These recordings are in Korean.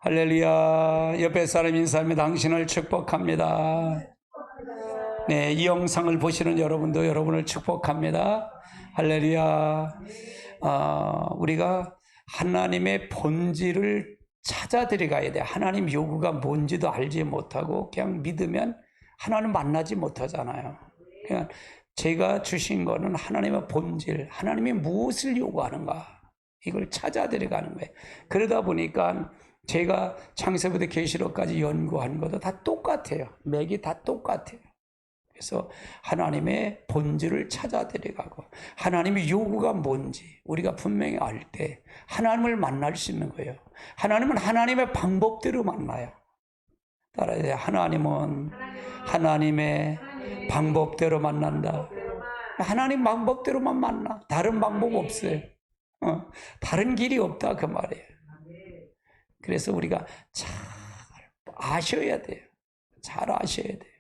할렐루야. 옆에 사람 인사하며 당신을 축복합니다. 네, 이 영상을 보시는 여러분도 여러분을 축복합니다. 할렐루야. 우리가 하나님의 본질을 찾아 들어가야 돼. 하나님 요구가 뭔지도 알지 못하고 그냥 믿으면 하나님 만나지 못하잖아요. 그냥 제가 주신 거는 하나님의 본질, 하나님이 무엇을 요구하는가, 이걸 찾아 들어가는 거예요. 그러다 보니까 제가 창세부터 계시록까지 연구한 것도 다 똑같아요. 맥이 다 똑같아요. 그래서 하나님의 본질을 찾아 들어가고 하나님의 요구가 뭔지 우리가 분명히 알 때 하나님을 만날 수 있는 거예요. 하나님은 하나님의 방법대로 만나요. 따라야 돼요. 하나님은 하나님의 방법대로 만난다. 하나님 방법대로만 만나. 다른 방법 없어요. 다른 길이 없다 그 말이에요. 그래서 우리가 잘 아셔야 돼요. 잘 아셔야 돼요.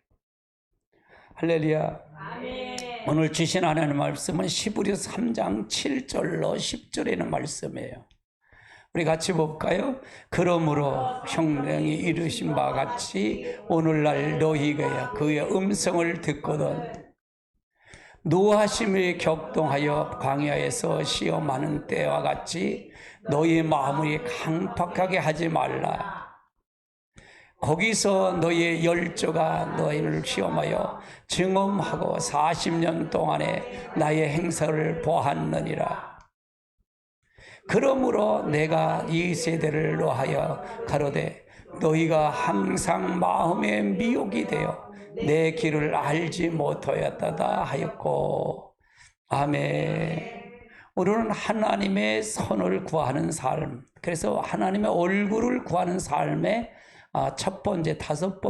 할렐루야. 아멘. 오늘 주신 하나님의 말씀은 히브리서 3장 7절로 10절에 있는 말씀이에요. 우리 같이 볼까요? 그러므로 형령이 이르신 바 같이 오늘날 너희가 그의 음성을 듣거든 노하심을 격동하여 광야에서 시험하는 때와 같이 너희 마음을 강팍하게 하지 말라. 거기서 너희의 열조가 너희를 시험하여 증험하고 40년 동안에 나의 행사를 보았느니라. 그러므로 내가 이 세대를 노하여 가로되 너희가 항상 마음에 미혹이 되어 내 길을 알지 못하였다 하였고. 아멘. 우리는 하나님의 선을 구하는 삶, 그래서 하나님의 얼굴을 구하는 삶에 첫 번째 다섯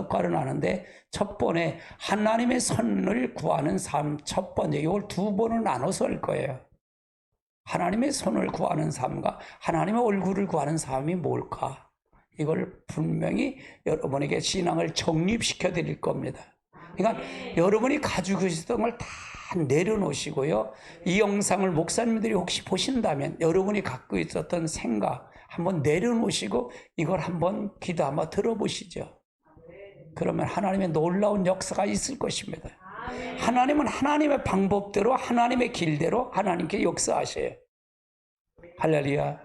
과를 나누는데 첫 번에 하나님의 선을 구하는 삶, 첫 번째 이걸 두 번을 나눠서 할 거예요. 하나님의 손을 구하는 삶과 하나님의 얼굴을 구하는 삶이 뭘까? 이걸 분명히 여러분에게 신앙을 정립시켜 드릴 겁니다. 그러니까 여러분이 가지고 있었던 걸 다 내려놓으시고요. 이 영상을 목사님들이 혹시 보신다면 여러분이 갖고 있었던 생각 한번 내려놓으시고 이걸 한번 기도 한번 들어보시죠. 그러면 하나님의 놀라운 역사가 있을 것입니다. 하나님은 하나님의 방법대로 하나님의 길대로 하나님께 역사하셔요. 할렐루야.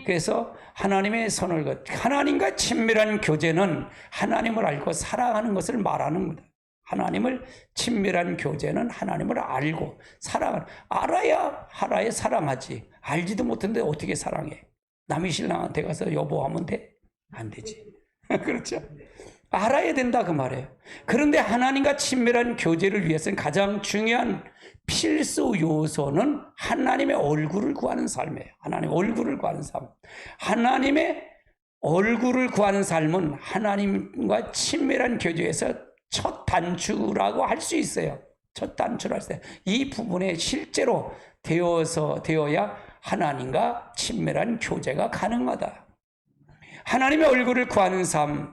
그래서 하나님의 손을 하나님과 친밀한 교제는 하나님을 알고 사랑하는 것을 말하는 겁니다. 하나님을 친밀한 교제는 하나님을 알고 사랑하는, 알아야 사랑하지. 알지도 못했는데 어떻게 사랑해? 남의 신랑한테 가서 여보 하면 돼? 안 되지. 그렇죠? 알아야 된다 그 말이에요. 그런데 하나님과 친밀한 교제를 위해서는 가장 중요한 필수 요소는 하나님의 얼굴을 구하는 삶이에요. 하나님의 얼굴을 구하는 삶. 하나님의 얼굴을 구하는 삶은 하나님과 친밀한 교제에서 첫 단추라고 할 수 있어요. 첫 단추를 할 수 있어요. 이 부분에 실제로 되어야 하나님과 친밀한 교제가 가능하다. 하나님의 얼굴을 구하는 삶,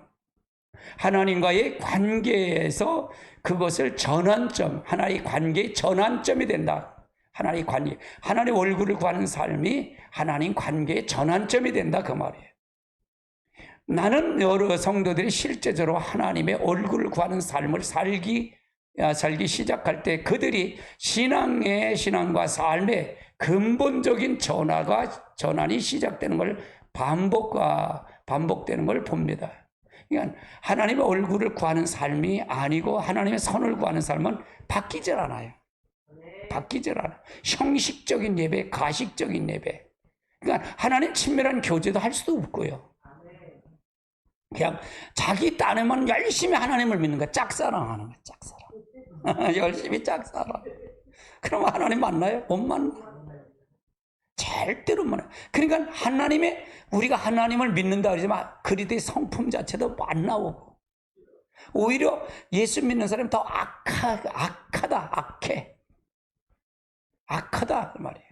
하나님과의 관계에서 그것을 전환점, 하나님의 관계의 전환점이 된다. 하나님 얼굴을 구하는 삶이 하나님 관계의 전환점이 된다 그 말이에요. 나는 여러 성도들이 실제적으로 하나님의 얼굴을 구하는 삶을 살기 시작할 때 그들이 신앙과 삶의 근본적인 전환이 시작되는 걸 반복되는 걸 봅니다. 그러니까 하나님의 얼굴을 구하는 삶이 아니고 하나님의 선을 구하는 삶은 바뀌질 않아요. 바뀌질 않아요. 형식적인 예배, 가식적인 예배. 그러니까 하나님 친밀한 교제도 할 수도 없고요. 그냥 자기 딴에만 열심히 하나님을 믿는 거야. 짝사랑하는 거야. 짝사랑. 열심히 짝사랑. 그러면 하나님 만나요? 못 만나. 절대로 만나요. 그러니까 우리가 하나님을 믿는다 그러지만 그리스도의 성품 자체도 안 나오고 오히려 예수 믿는 사람이 더 악하다 그 말이에요.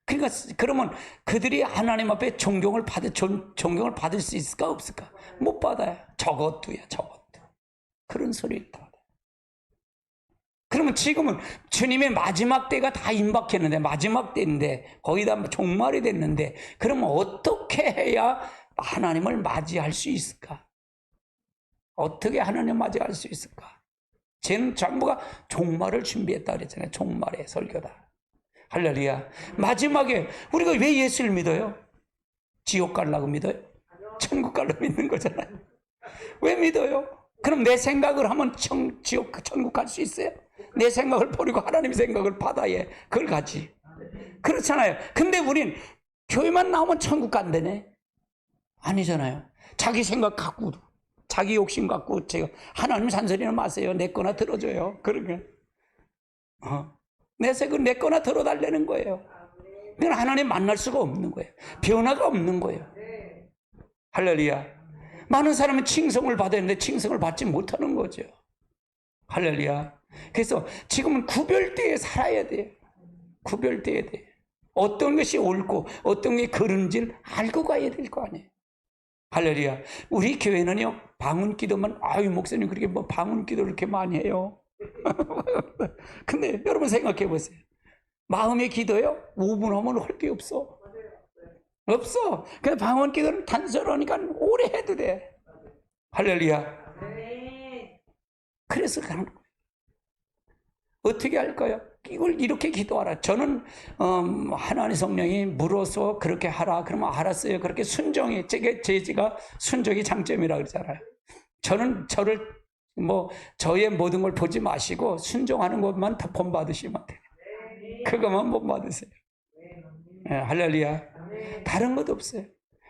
그러니까 그러면 그들이 하나님 앞에 존경을 받을 수 있을까 없을까? 못 받아요. 저것도 그런 소리 있다. 그러면 지금은 주님의 마지막 때가 다 임박했는데, 마지막 때인데 거의 다 종말이 됐는데, 그러면 어떻게 해야 하나님을 맞이할 수 있을까? 어떻게 하나님 맞이할 수 있을까? 쟤는 전부가 종말을 준비했다 그랬잖아요. 종말의 설교다. 할렐루야. 마지막에 우리가 왜 예수를 믿어요? 지옥 가려고 믿어요? 천국 가려고 믿는 거잖아요. 왜 믿어요? 그럼 내 생각을 하면 지옥, 천국 갈 수 있어요? 내 생각을 버리고 하나님의 생각을 받아야 그걸 가지. 그렇잖아요. 근데 우린 교회만 나오면 천국 간다네? 아니잖아요. 자기 생각 갖고, 자기 욕심 갖고, 제가 하나님 잔소리는 마세요. 내 거나 들어줘요. 그러게. 내 생각 내 거나 들어달라는 거예요. 그건 하나님 만날 수가 없는 거예요. 변화가 없는 거예요. 할렐루야. 많은 사람은 칭송을 받아야 하는데 칭송을 받지 못하는 거죠. 할렐루야. 그래서 지금은 구별되어 살아야 돼요. 구별되어야 돼요. 어떤 것이 옳고 어떤 게 그른지를 알고 가야 될 거 아니에요. 할렐루야. 우리 교회는요, 방언 기도만, 아유, 목사님 그렇게 뭐 방언 기도를 이렇게 많이 해요. 근데 여러분 생각해 보세요. 마음의 기도요? 5분 하면 할 게 없어. 없어. 그냥 방언 기도는 단순하니까 오래 해도 돼. 할렐루야. 그래서 가는 거예요. 어떻게 할까요? 이걸 이렇게 기도하라. 저는 하나님 성령이 물어서 그렇게 하라. 그러면 알았어요. 그렇게 순종이 제가 순종이 장점이라 그러잖아요. 저는 저의 모든 걸 보지 마시고 순종하는 것만 다 본받으시면 돼요. 그것만 본받으세요. 네, 할렐루야. 다른 것도 없어요.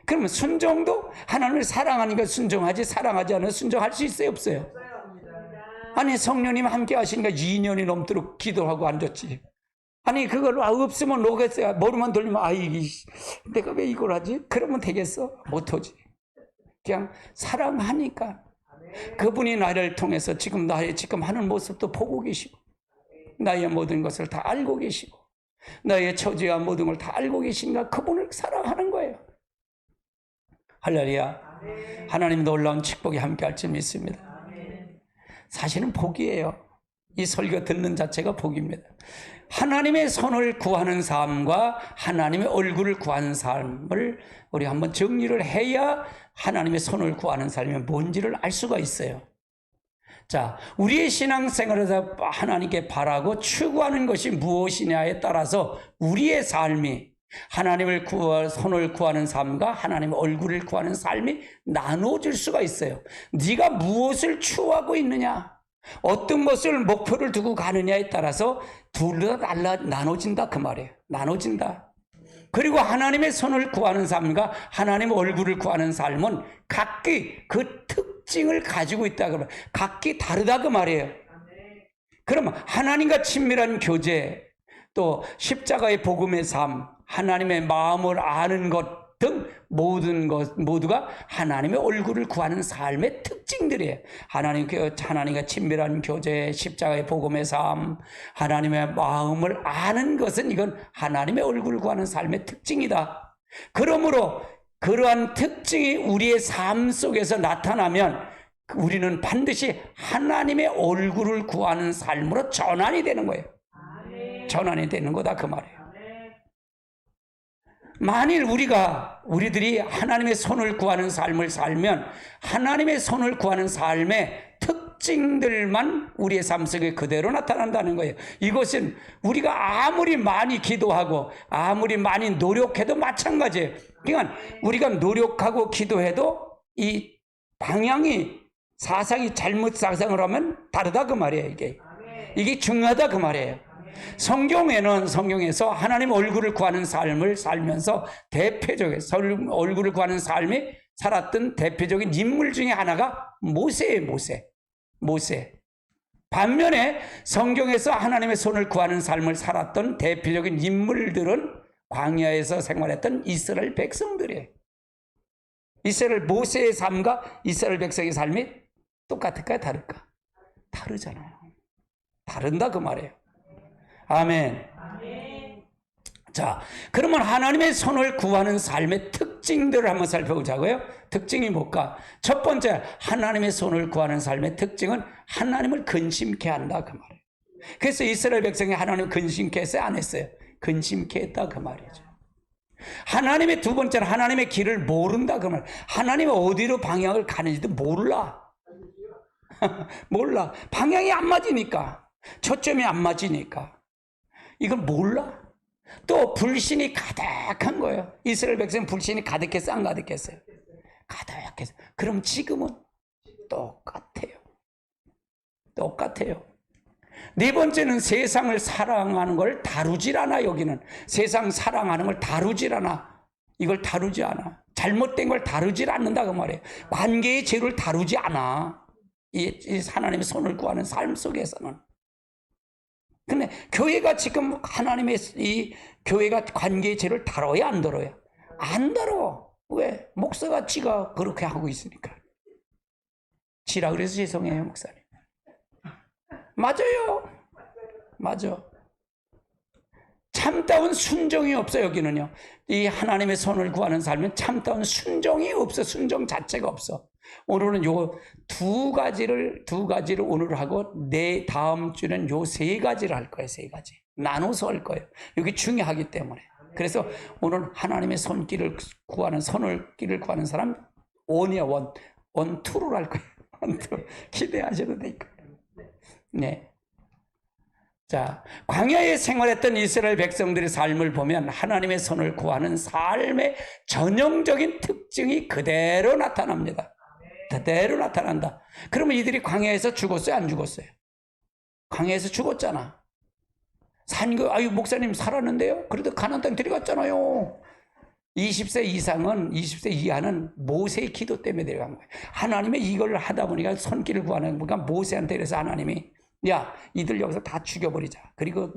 그러면 순종도 하나님을 사랑하니까 순종하지, 사랑하지 않으면 순종할 수 있어요, 없어요? 아니, 성령님 함께 하시니까 2년이 넘도록 기도하고 앉았지. 아니, 그걸 없으면 놓겠어요. 머리만 돌리면, 내가 왜 이걸 하지? 그러면 되겠어? 못하지. 그냥 사랑하니까. 그분이 나를 통해서 지금 나의 지금 하는 모습도 보고 계시고, 나의 모든 것을 다 알고 계시고, 나의 처지와 모든 걸 다 알고 계시니까 그분을 사랑하는 거예요. 할렐루야. 하나님 놀라운 축복이 함께 할지 믿습니다. 사실은 복이에요. 이 설교 듣는 자체가 복입니다. 하나님의 손을 구하는 삶과 하나님의 얼굴을 구하는 삶을 우리 한번 정리를 해야 하나님의 손을 구하는 삶이 뭔지를 알 수가 있어요. 자, 우리의 신앙생활에서 하나님께 바라고 추구하는 것이 무엇이냐에 따라서 우리의 삶이 하나님을 손을 구하는 삶과 하나님의 얼굴을 구하는 삶이 나눠질 수가 있어요. 네가 무엇을 추구하고 있느냐, 어떤 것을 목표를 두고 가느냐에 따라서 둘 다 나눠진다 그 말이에요. 나눠진다. 그리고 하나님의 손을 구하는 삶과 하나님의 얼굴을 구하는 삶은 각기 그 특징을 가지고 있다 그러면 각기 다르다 그 말이에요. 그러면 하나님과 친밀한 교제, 또 십자가의 복음의 삶, 하나님의 마음을 아는 것 등 모든 것 모두가 하나님의 얼굴을 구하는 삶의 특징들이에요. 하나님과 친밀한 교제, 십자가의 복음의 삶, 하나님의 마음을 아는 것은 이건 하나님의 얼굴을 구하는 삶의 특징이다. 그러므로 그러한 특징이 우리의 삶 속에서 나타나면 우리는 반드시 하나님의 얼굴을 구하는 삶으로 전환이 되는 거예요. 전환이 되는 거다 그 말이에요. 만일 우리들이 하나님의 손을 구하는 삶을 살면 하나님의 손을 구하는 삶의 특징들만 우리의 삶 속에 그대로 나타난다는 거예요. 이것은 우리가 아무리 많이 기도하고 아무리 많이 노력해도 마찬가지예요. 그러니까 우리가 노력하고 기도해도 이 방향이 사상이 잘못 사상을 하면 다르다 그 말이에요. 이게 중요하다 그 말이에요. 성경에서 하나님 얼굴을 구하는 삶을 살면서 대표적인 얼굴을 구하는 삶이 살았던 대표적인 인물 중에 하나가 모세예요. 모세. 반면에 성경에서 하나님의 손을 구하는 삶을 살았던 대표적인 인물들은 광야에서 생활했던 이스라엘 백성들이에요. 모세의 삶과 이스라엘 백성의 삶이 똑같을까요? 다를까? 다르잖아요. 다른다 그 말이에요. 아멘. 자, 그러면 하나님의 손을 구하는 삶의 특징들을 한번 살펴보자고요. 특징이 뭘까? 첫 번째, 하나님의 손을 구하는 삶의 특징은 하나님을 근심케 한다 그 말이에요. 그래서 이스라엘 백성이 하나님을 근심케 했어요? 안 했어요? 근심케 했다 그 말이죠. 하나님의 두 번째는 하나님의 길을 모른다 그 말. 하나님이 어디로 방향을 가는지도 몰라. 몰라. 방향이 안 맞으니까. 초점이 안 맞으니까. 이걸 몰라. 또 불신이 가득한 거예요. 이스라엘 백성 불신이 가득했어, 안 가득했어요? 가득했어요. 그럼 지금은 똑같아요. 똑같아요. 네 번째는 세상을 사랑하는 걸 다루질 않아. 여기는 세상 사랑하는 걸 다루질 않아. 이걸 다루지 않아. 잘못된 걸 다루질 않는다 그 말이에요. 관계의 죄를 다루지 않아. 이 하나님의 손을 구하는 삶 속에서는. 근데 교회가 지금 하나님의 이 교회가 관계의 죄를 다뤄야 안 다뤄요? 안 다뤄. 왜? 목사가 지가 그렇게 하고 있으니까. 지라 그래서 죄송해요, 목사님. 맞아요. 맞아. 참다운 순종이 없어. 여기는요. 이 하나님의 손을 구하는 삶은 참다운 순종이 없어. 순종 자체가 없어. 오늘은 요 두 가지를 오늘 하고 내 다음 주는 요 세 가지를 할 거예요. 세 가지 나눠서 할 거예요. 여기 중요하기 때문에. 그래서 오늘 하나님의 손길을 구하는 손길을 구하는 사람 원이야. 원투로 할 거예요. 원투 기대하셔도 될 거예요. 네. 자, 광야에 생활했던 이스라엘 백성들의 삶을 보면 하나님의 손을 구하는 삶의 전형적인 특징이 그대로 나타납니다. 그대로 나타난다. 그러면 이들이 광야에서 죽었어요? 안 죽었어요? 광야에서 죽었잖아. 아유, 목사님 살았는데요? 그래도 가나안 땅 들어갔잖아요. 20세 이하는 모세의 기도 때문에 내려간 거예요. 하나님의 이걸 하다 보니까 손길을 구하는 거니까 모세한테 그래서 하나님이 야, 이들 여기서 다 죽여버리자. 그리고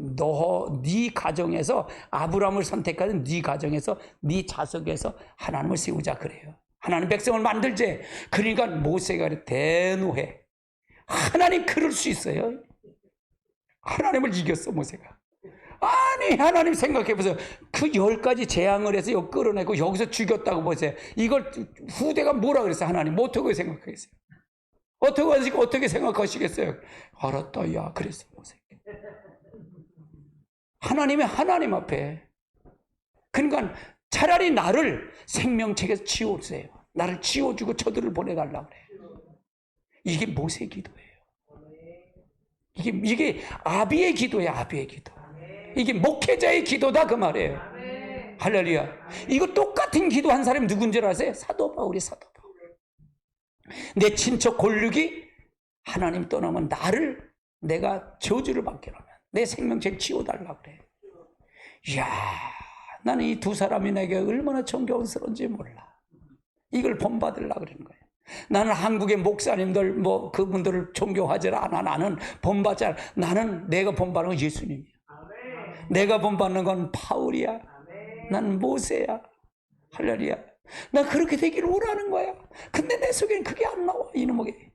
네 가정에서 아브라함을 선택하는 네 가정에서 네 자석에서 하나님을 세우자 그래요. 하나님 백성을 만들지. 그러니까 모세가 대노해. 하나님 그럴 수 있어요? 하나님을 이겼어 모세가. 아니 하나님 생각해보세요. 그 10가지 재앙을 해서 여기 끌어내고 여기서 죽였다고 보세요. 이걸 후대가 뭐라 그랬어? 하나님 어떻게 생각하겠어요? 어떻게 생각하시겠어요? 알았다 야 그랬어 모세. 하나님 앞에. 그러니까 차라리 나를 생명책에서 지워주세요. 나를 지워주고 저들을 보내달라고 그래요. 이게 모세의 기도예요. 이게 아비의 기도예요. 아비의 기도. 이게 목회자의 기도다 그 말이에요. 할렐루야. 이거 똑같은 기도 한 사람이 누군지 아세요? 사도 바울이 사도 바울. 내 친척 골육이 하나님 떠나면 내가 저주를 받게 하면 내 생명책 지워달라고 그래. 이야, 나는 이 두 사람이 내게 얼마나 존경스러운지 몰라. 이걸 본받으려고 그러는 거예요. 나는 한국의 목사님들 그분들을 존경하지 않아. 나는 본받지 않아. 나는 내가 본받는 건 예수님이야. 내가 본받는 건 바울이야. 난 모세야. 할렐루야. 나 그렇게 되기를 원하는 거야. 근데 내 속에는 그게 안 나와. 이놈에게.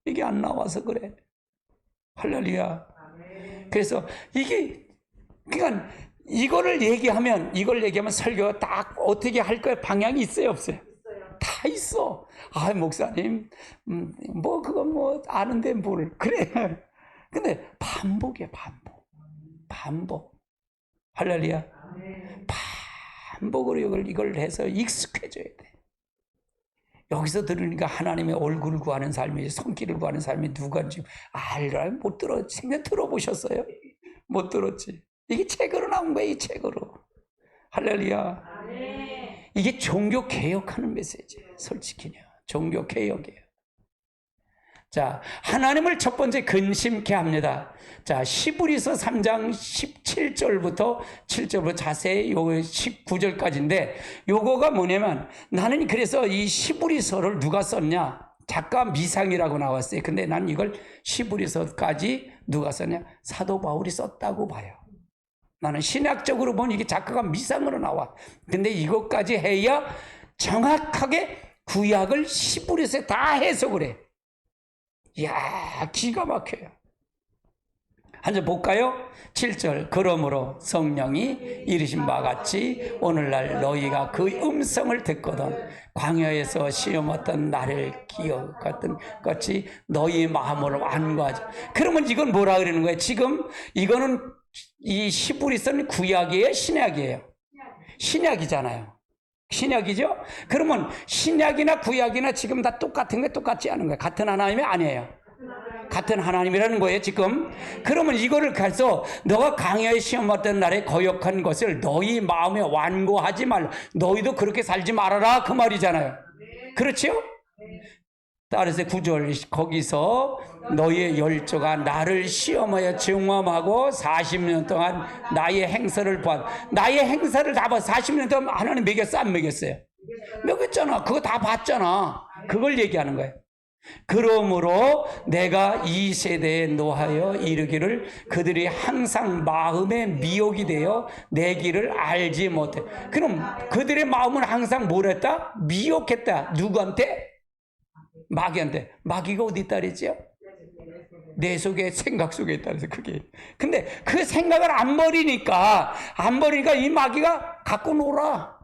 이게 안 나와서 그래. 할렐루야. 그래서 그러니까 이걸 얘기하면 설교가 딱 어떻게 할 거야 방향이 있어요 없어요? 다 있어. 아 목사님 그건 아는데 뭘 그래. 근데 반복이야 반복. 할렐루야. 반복으로 이걸 해서 익숙해져야 돼. 여기서 들으니까 하나님의 얼굴을 구하는 삶이 손길을 구하는 삶이 누가인지 알아요? 못 들어보셨어요? 못 들었지. 이게 책으로 나온 거야, 이 책으로. 할렐루야. 이게 종교 개혁하는 메시지예요. 솔직히요. 종교 개혁이에요. 자, 하나님을 첫 번째 근심케 합니다. 자, 히브리서 3장 17절부터 자세히 요거 19절까지인데 요거가 뭐냐면 나는 그래서 이 히브리서를 누가 썼냐? 작가 미상이라고 나왔어요. 근데 난 이걸 히브리서까지 누가 썼냐? 사도 바울이 썼다고 봐요. 나는 신학적으로 보면 이게 작가가 미상으로 나와. 근데 이것까지 해야 정확하게 구약을 히브리서에 다 해석을 해. 이야, 기가 막혀요. 한 절 볼까요? 7절. 그러므로 성령이 이르신 바와 같이 오늘날 너희가 그 음성을 듣거든 광야에서 시험 얻던 나를 기억했던 같이 너희 마음으로 안구하자. 그러면 이건 뭐라 그러는 거예요? 지금 이거는 이 히브리서는 구약이에요? 신약이에요? 신약이잖아요. 신약이죠? 그러면 신약이나 구약이나 지금 다 똑같은 게 똑같지 않은 거예요. 같은 하나님이 아니에요. 같은 하나님이라는 거예요, 지금. 그러면 이거를 가서 너가 강야에 시험 받던 날에 거역한 것을 너희 마음에 완고하지 말라. 너희도 그렇게 살지 말아라. 그 말이잖아요. 그렇죠? 따라서 9절 거기서 너희의 열조가 나를 시험하여 증험하고 40년 동안 나의 행사를 봐. 나의 행사를 다 봐. 40년 동안 하나님 먹였어? 안 먹였어요? 먹였잖아. 그거 다 봤잖아. 그걸 얘기하는 거예요. 그러므로 내가 이 세대에 노하여 이르기를 그들이 항상 마음에 미혹이 되어 내 길을 알지 못해. 그럼 그들의 마음은 항상 뭘 했다? 미혹했다. 누구한테? 마귀한테. 마귀가 어디 있다 그랬지요? 내 속에 생각 속에 있다 그래서 그게. 근데 그 생각을 안 버리니까 이 마귀가 갖고 놀아.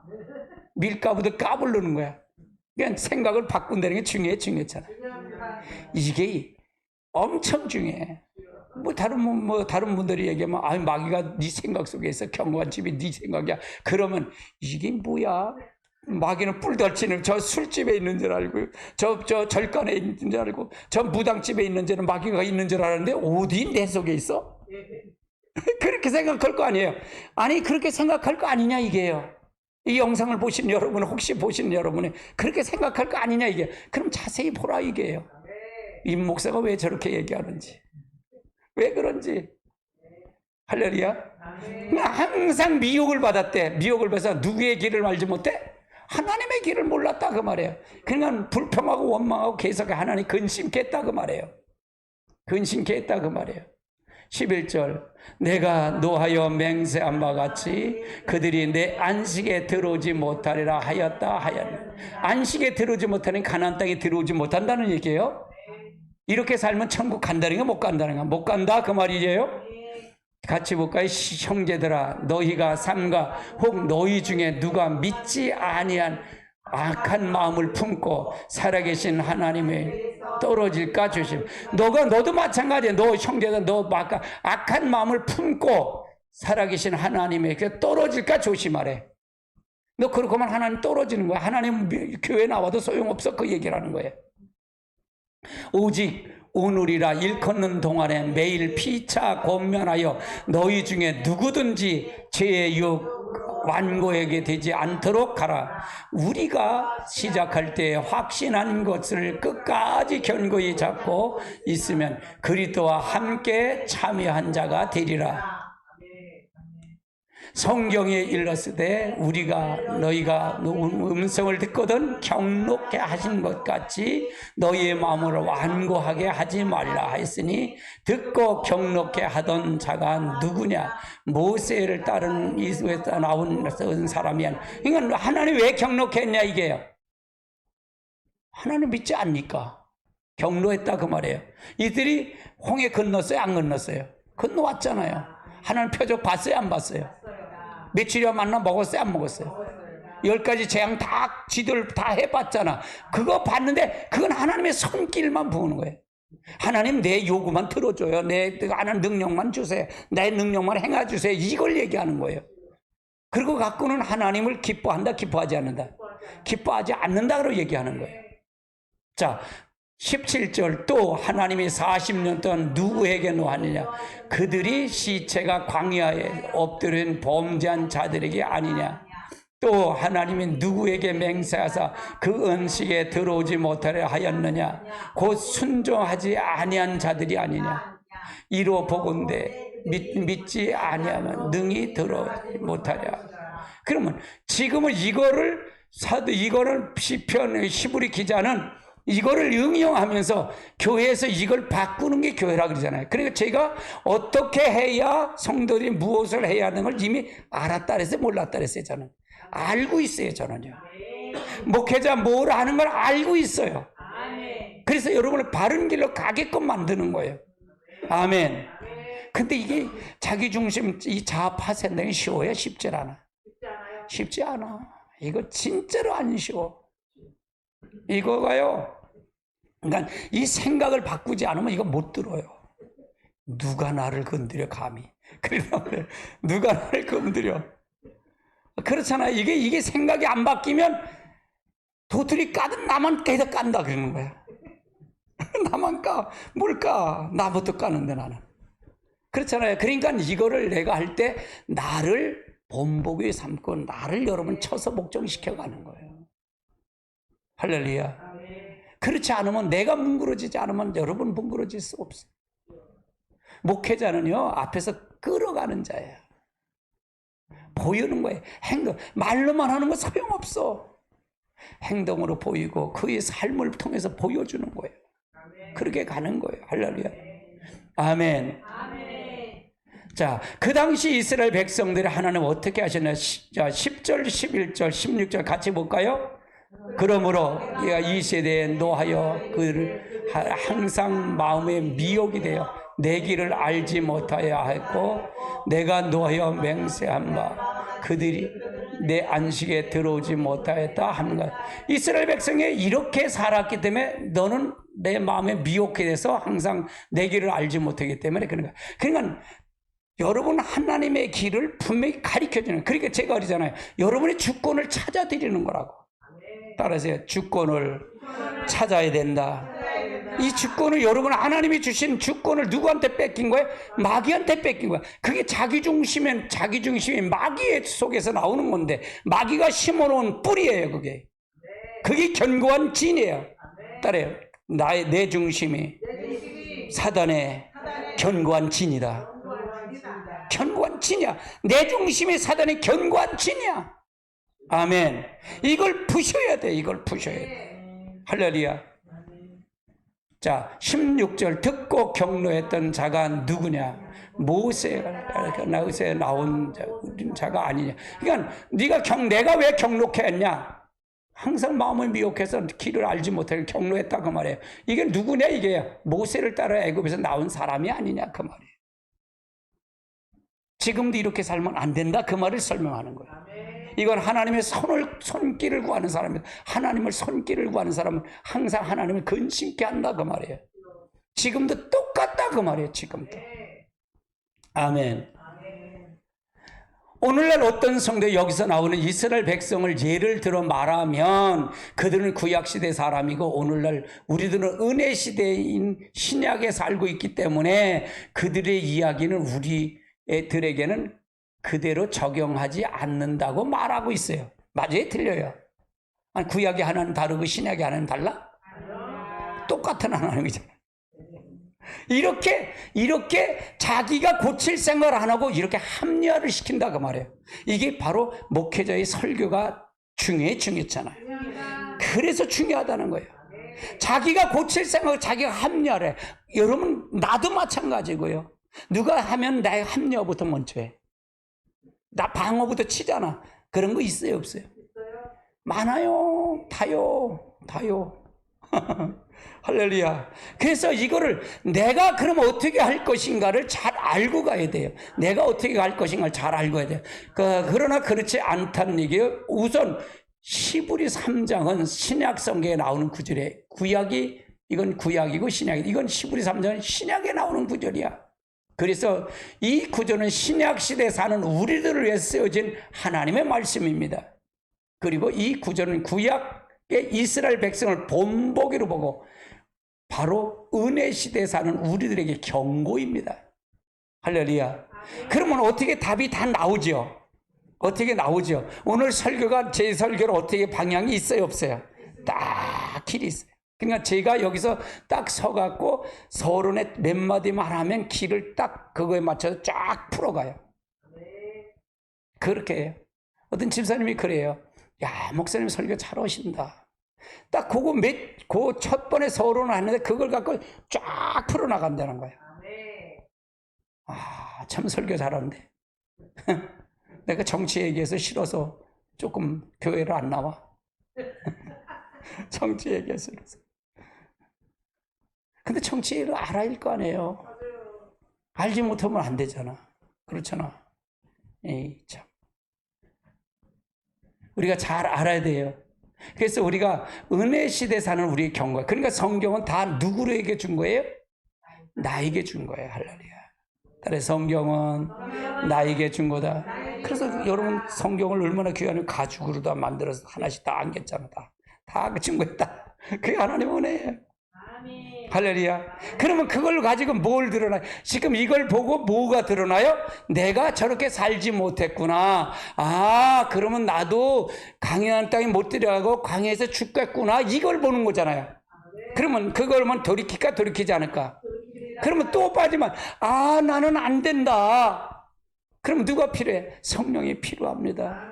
밀가부터 까불르는 거야. 그냥 생각을 바꾼다는 게 중요했잖아. 이게 엄청 중요해. 다른 분들이 얘기하면, 마귀가 네 생각 속에 있어. 경고한 집이 네 생각이야. 그러면 이게 뭐야? 마귀는 뿔덜치는 저 술집에 있는 줄 알고, 저 절간에 있는 줄 알고, 저 무당집에 있는 줄은 마귀가 있는 줄 알았는데, 어디 내 속에 있어? 그렇게 생각할 거 아니에요. 아니, 그렇게 생각할 거 아니냐, 이게요. 이 영상을 보신 여러분, 혹시 보신 여러분이 그렇게 생각할 거 아니냐, 이게. 그럼 자세히 보라, 이게요. 임 목사가 왜 저렇게 얘기하는지, 왜 그런지. 할렐루야. 항상 미혹을 받았대. 미혹을 받아서 누구의 길을 알지 못해? 하나님의 길을 몰랐다 그 말이에요. 그러니까 불평하고 원망하고 계속 하나님 근심케 했다 그 말이에요. 근심케 했다 그 말이에요. 11절 내가 노하여 맹세한 바 같이 그들이 내 안식에 들어오지 못하리라 하였다 하였네. 안식에 들어오지 못하는 가나안 땅에 들어오지 못한다는 얘기예요. 이렇게 살면 천국 간다는 거 못 간다는 거. 못 간다 그 말이에요. 같이 볼까요? 형제들아 너희가 삼가 혹 너희 중에 누가 믿지 아니한 악한 마음을 품고 살아계신 하나님의 떨어질까 조심. 너도 마찬가지야. 너 형제들 너 악한 마음을 품고 살아계신 하나님에게 떨어질까 조심하래. 너 그렇게만 하나님 떨어지는 거야. 하나님 교회 나와도 소용없어. 그 얘기를 하는 거예요. 오직 오늘이라 일컫는 동안에 매일 피차 권면하여 너희 중에 누구든지 죄의 유혹 완고하게 되지 않도록 하라. 우리가 시작할 때 확신한 것을 끝까지 견고히 잡고 있으면 그리스도와 함께 참여한 자가 되리라. 성경에 일렀으되 너희가 음성을 듣거든 경록해 하신 것 같이 너희의 마음을 완고하게 하지 말라 했으니 듣고 경록해 하던 자가 누구냐? 모세를 따른 이스라엘에서 나온 사람이야. 그러니까 하나님 왜 경록해 했냐 이게요. 하나님 믿지 않니까 경로했다 그 말이에요. 이들이 홍해 건넜어요? 안 건넜어요? 건너왔잖아요. 하나님 표적 봤어요? 안 봤어요? 며칠이나 만나 먹었어요? 안 먹었어요? 10가지 재앙 지들 다 해봤잖아. 그거 봤는데 그건 하나님의 손길만 부는 거예요. 하나님 내 요구만 들어줘요. 하나님 능력만 주세요. 내 능력만 행해주세요. 이걸 얘기하는 거예요. 그리고 갖고는 하나님을 기뻐한다, 기뻐하지 않는다? 기뻐하지 않는다고 얘기하는 거예요. 자, 17절 또 하나님이 40년 동안 누구에게 노하느냐? 그들이 시체가 광야에 엎드린 범죄한 자들에게 아니냐? 또 하나님이 누구에게 맹세하사 그 안식에 들어오지 못하려 하였느냐? 곧 순종하지 아니한 자들이 아니냐? 이로 보건대 믿지 아니하면 능히 들어오지 못하랴. 그러면 지금은 이거를 시편 히브리 기자는 이거를 응용하면서 교회에서 이걸 바꾸는 게 교회라 그러잖아요. 그러니까 제가 어떻게 해야 성도들이 무엇을 해야 하는 걸 이미 알았다 그랬어요? 몰랐다 그랬어요? 저는 알고 있어요. 저는요. 목회자 뭘 하는 걸 알고 있어요. 그래서 여러분을 바른 길로 가게끔 만드는 거예요. 아멘. 근데 이게 자기중심 이 자아 파쇄는 쉬워요? 쉽지 않아? 쉽지 않아. 이거 진짜로 안 쉬워. 이거가요. 그러니까 이 생각을 바꾸지 않으면 이거 못 들어요. 누가 나를 건드려 감히. 그러면 누가 나를 건드려. 그렇잖아요. 이게 생각이 안 바뀌면 도토리 까든 나만 계속 깐다 그러는 거야. 나만 까, 뭘 까? 나부터 까는데 나는. 그렇잖아요. 그러니까 이거를 내가 할 때 나를 본보기 삼고 나를 여러분 쳐서 복종시켜 가는 거예요. 할렐루야. 그렇지 않으면 내가 뭉그러지지 않으면 여러분 뭉그러질 수 없어요. 목회자는요, 앞에서 끌어가는 자예요. 보이는 거예요. 행동. 말로만 하는 거 소용없어. 행동으로 보이고 그의 삶을 통해서 보여주는 거예요. 그렇게 가는 거예요. 할렐루야. 아멘. 자, 그 당시 이스라엘 백성들이 하나님 어떻게 하셨나? 10절, 11절, 16절 같이 볼까요? 그러므로 이 세대에 노하여 그를 항상 마음에 미혹이 되어 내 길을 알지 못하여 했고 내가 노하여 맹세한 바 그들이 내 안식에 들어오지 못하였다 하는 것. 이스라엘 백성이 이렇게 살았기 때문에 너는 내 마음에 미혹이 돼서 항상 내 길을 알지 못하기 때문에 그러니까 여러분 하나님의 길을 분명히 가르쳐주는. 그러니까 제가 그러잖아요. 여러분의 주권을 찾아드리는 거라고. 따라서 주권을 찾아야 된다. 이 주권을 여러분 하나님이 주신 주권을 누구한테 뺏긴 거예요? 마귀한테 뺏긴 거예요. 그게 자기중심이 마귀의 속에서 나오는 건데 마귀가 심어놓은 뿌리예요. 그게 견고한 진이에요. 따라요. 내 중심이 사단의 견고한 진이다. 견고한 진이야. 내 중심이 사단의 견고한 진이야. 아멘. 이걸 부셔야 돼. 이걸 부셔야 돼. 할렐루야. 자, 16절 듣고 경노했던 자가 누구냐? 모세가 나온 자가 아니냐? 그러니까 내가 왜 경록해 했냐? 항상 마음을 미혹해서 길을 알지 못하게 경로했다 그 말이에요. 이게 누구냐? 이게 모세를 따라 애굽에서 나온 사람이 아니냐 그 말이에요. 지금도 이렇게 살면 안 된다 그 말을 설명하는 거예요. 이건 하나님의 손길을 구하는 사람입니다. 하나님을 손길을 구하는 사람은 항상 하나님을 근심케 한다 그 말이에요. 지금도 똑같다 그 말이에요. 지금도. 아멘. 오늘날 어떤 성도 여기서 나오는 이스라엘 백성을 예를 들어 말하면 그들은 구약시대 사람이고 오늘날 우리들은 은혜시대인 신약에 살고 있기 때문에 그들의 이야기는 우리들에게는 그대로 적용하지 않는다고 말하고 있어요. 맞아요? 틀려요? 아니, 구약의 하나는 다르고 신약의 하나는 달라? 똑같은 하나님이잖아요. 이렇게 자기가 고칠 생각을 안 하고 이렇게 합리화를 시킨다 그 말이에요. 이게 바로 목회자의 설교가 중요했잖아요. 그래서 중요하다는 거예요. 자기가 고칠 생각을 자기가 합리화를 해. 여러분 나도 마찬가지고요. 누가 하면 나의 합리화부터 먼저 해. 나 방어부터 치잖아. 그런 거 있어요 없어요? 많아요. 다요. 할렐루야. 그래서 이거를 내가 그럼 어떻게 할 것인가를 잘 알고 가야 돼요. 내가 어떻게 할 것인가를 잘 알고 가야 돼요. 그러나 그렇지 않다는 얘기예요. 우선 히브리 3장은 신약 성경에 나오는 구절이에요. 이건 구약이고 이건 히브리 3장은 신약에 나오는 구절이야. 그래서 이 구절은 신약 시대에 사는 우리들을 위해 쓰여진 하나님의 말씀입니다. 그리고 이 구절은 구약의 이스라엘 백성을 본보기로 보고 바로 은혜 시대에 사는 우리들에게 경고입니다. 할렐루야. 그러면 어떻게 답이 다 나오죠? 어떻게 나오죠? 오늘 설교가 제 설교로 어떻게 방향이 있어요 없어요? 딱 길이 있어요. 그러니까 제가 여기서 딱 서갖고 서론에 몇 마디만 하면 길을 딱 그거에 맞춰서 쫙 풀어가요. 그렇게 해요. 어떤 집사님이 그래요. 야, 목사님 설교 잘 하신다. 딱 그 첫 번에 서론을 하는데 그걸 갖고 쫙 풀어나간다는 거예요. 아, 참 설교 잘하는데. 내가 정치 얘기해서 싫어서 조금 교회를 안 나와. 정치 얘기해서. 근데 정치를 알아야 할 거 아니에요. 알지 못하면 안 되잖아. 그렇잖아. 에이, 참. 우리가 잘 알아야 돼요. 그래서 우리가 은혜 시대 사는 우리의 경고. 그러니까 성경은 다 누구에게 준 거예요? 나에게 준 거예요. 할렐루야. 따라서 성경은 나에게 준 거다. 그래서 여러분 성경을 얼마나 귀한 가죽으로 다 만들어서 하나씩 다 안겼잖아. 다 증거했다. 그게 하나님의 은혜예요. 할렐루야. 그러면 그걸 가지고 뭘 드러나요? 지금 이걸 보고 뭐가 드러나요? 내가 저렇게 살지 못했구나. 아, 그러면 나도 강인한 땅에 못 들어가고 광야에서 죽겠구나. 이걸 보는 거잖아요. 그러면 그걸만 돌이킬까 돌이키지 않을까? 그러면 또 빠지면 아, 나는 안 된다. 그럼 누가 필요해? 성령이 필요합니다.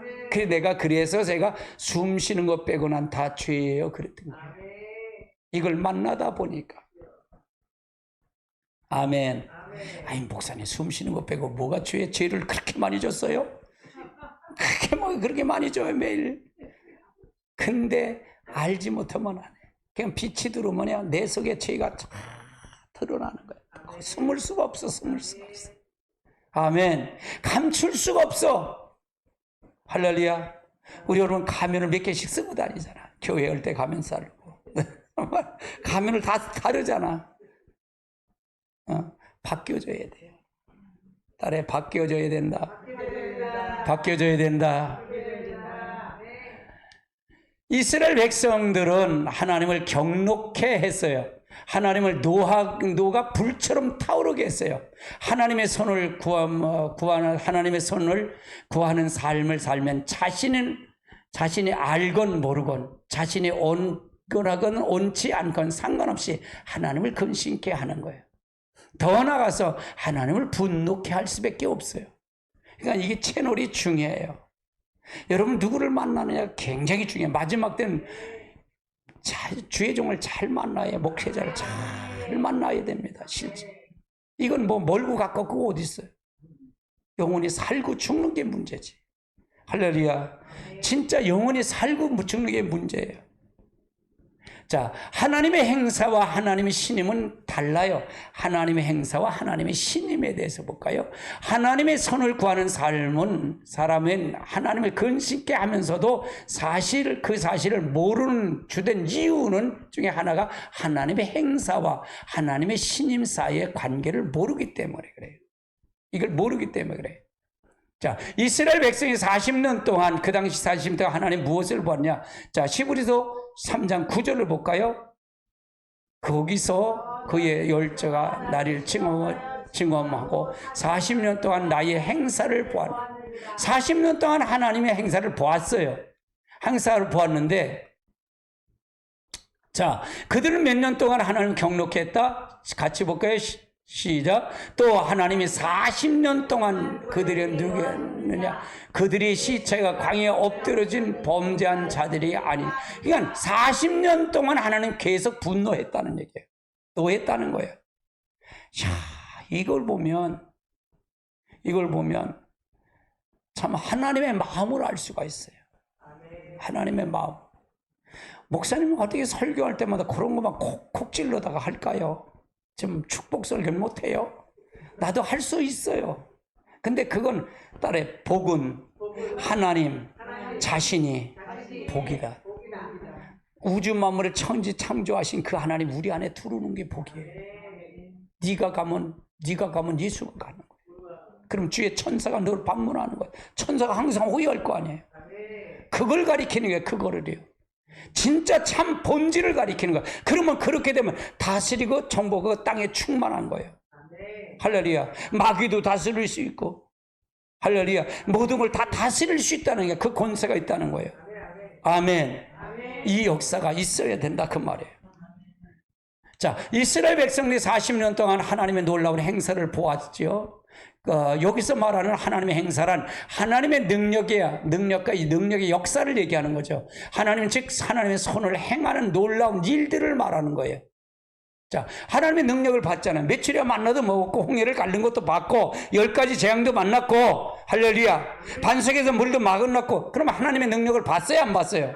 그래서 제가 숨 쉬는 것 빼고 난 다 죄예요. 그랬던 거예요. 이걸 만나다 보니까. 아멘. 아니, 목사님 숨 쉬는 것 빼고 뭐가 죄? 죄를 그렇게 많이 줬어요? 그렇게 많이 줘요, 매일. 근데 알지 못하면 안 해. 그냥 빛이 들어오면 내 속에 죄가 쫙 드러나는 거야. 숨을 수가 없어. 아멘. 감출 수가 없어. 할렐루야. 우리 여러분 가면을 몇 개씩 쓰고 다니잖아. 교회 올 때 가면 싸르고. 가면을 다 다르잖아. 바뀌어줘야 돼요. 딸에 바뀌어줘야 된다. 바뀌어줘야 된다. 이스라엘 백성들은 하나님을 경록해 했어요. 하나님을 노가 불처럼 타오르게 했어요. 하나님의 손을 구하는 하나님의 손을 구하는 삶을 살면 자신이 알건 모르건 자신이 온건하건 온치 않건 상관없이 하나님을 근심케 하는 거예요. 더 나아가서 하나님을 분노케 할 수밖에 없어요. 그러니까 이게 채널이 중요해요. 여러분 누구를 만나느냐 굉장히 중요해요. 마지막 때는 주의 종을 잘 만나야 목회자를 잘 만나야 됩니다. 실제 이건 뭐 멀고 가깝고 어디 있어요. 영혼이 살고 죽는 게 문제지. 할렐루야. 진짜 영혼이 살고 죽는 게 문제예요. 자, 하나님의 행사와 하나님의 신임은 달라요. 하나님의 행사와 하나님의 신임에 대해서 볼까요? 하나님의 손을 구하는 사람은 하나님을 근심케 하면서도 그 사실을 모르는 주된 이유는 중에 하나가 하나님의 행사와 하나님의 신임 사이의 관계를 모르기 때문에 그래요. 이걸 모르기 때문에 그래요. 자, 이스라엘 백성이 40년 동안, 그 당시 40년 동안 하나님 무엇을 보았냐? 자, 히브리서 3장 9절을 볼까요? 거기서 그의 열조가 나를 증언하고 40년 동안 나의 행사를 보았다. 40년 동안 하나님의 행사를 보았어요. 행사를 보았는데, 자, 그들은 몇 년 동안 하나님을 경록했다? 같이 볼까요? 시작. 또 하나님이 40년 동안 그들이 누구였느냐? 그들의 시체가 광야에 엎드러진 범죄한 자들이 아니. 그러니까 40년 동안 하나님 계속 분노했다는 얘기예요. 노했다는 거예요. 야, 이걸 보면 참 하나님의 마음을 알 수가 있어요. 하나님의 마음. 목사님은 어떻게 설교할 때마다 그런 것만 콕콕 찔러다가 할까요? 좀 축복 설교는 못해요. 나도 할 수 있어요. 근데 그건 딸의 복은 하나님 자신이 복이다. 우주 만물을 천지 창조하신 그 하나님 우리 안에 들어오는 게 복이에요. 네가 가면 예수가 가는 거예요. 그럼 주의 천사가 널 방문하는 거예요. 천사가 항상 호의할 거 아니에요. 그걸 가리키는 게 그거를요. 진짜 참 본질을 가리키는 거야. 그러면 그렇게 되면 다스리고 정복하고 땅에 충만한 거예요. 할렐루야. 마귀도 다스릴 수 있고, 할렐루야. 모든 걸 다 다스릴 수 있다는 게 그 권세가 있다는 거예요. 아멘. 이 역사가 있어야 된다 그 말이에요. 자, 이스라엘 백성들이 40년 동안 하나님의 놀라운 행사를 보았죠. 여기서 말하는 하나님의 행사란 하나님의 능력과 이 능력의 역사를 얘기하는 거죠. 하나님 즉 하나님의 손을 행하는 놀라운 일들을 말하는 거예요. 자, 하나님의 능력을 봤잖아요. 며칠이야 만나도 먹었고 홍해를 갈른 것도 봤고 10가지 재앙도 만났고 할렐루야. 반석에서 물도 막아놨고. 그럼 하나님의 능력을 봤어요 안 봤어요?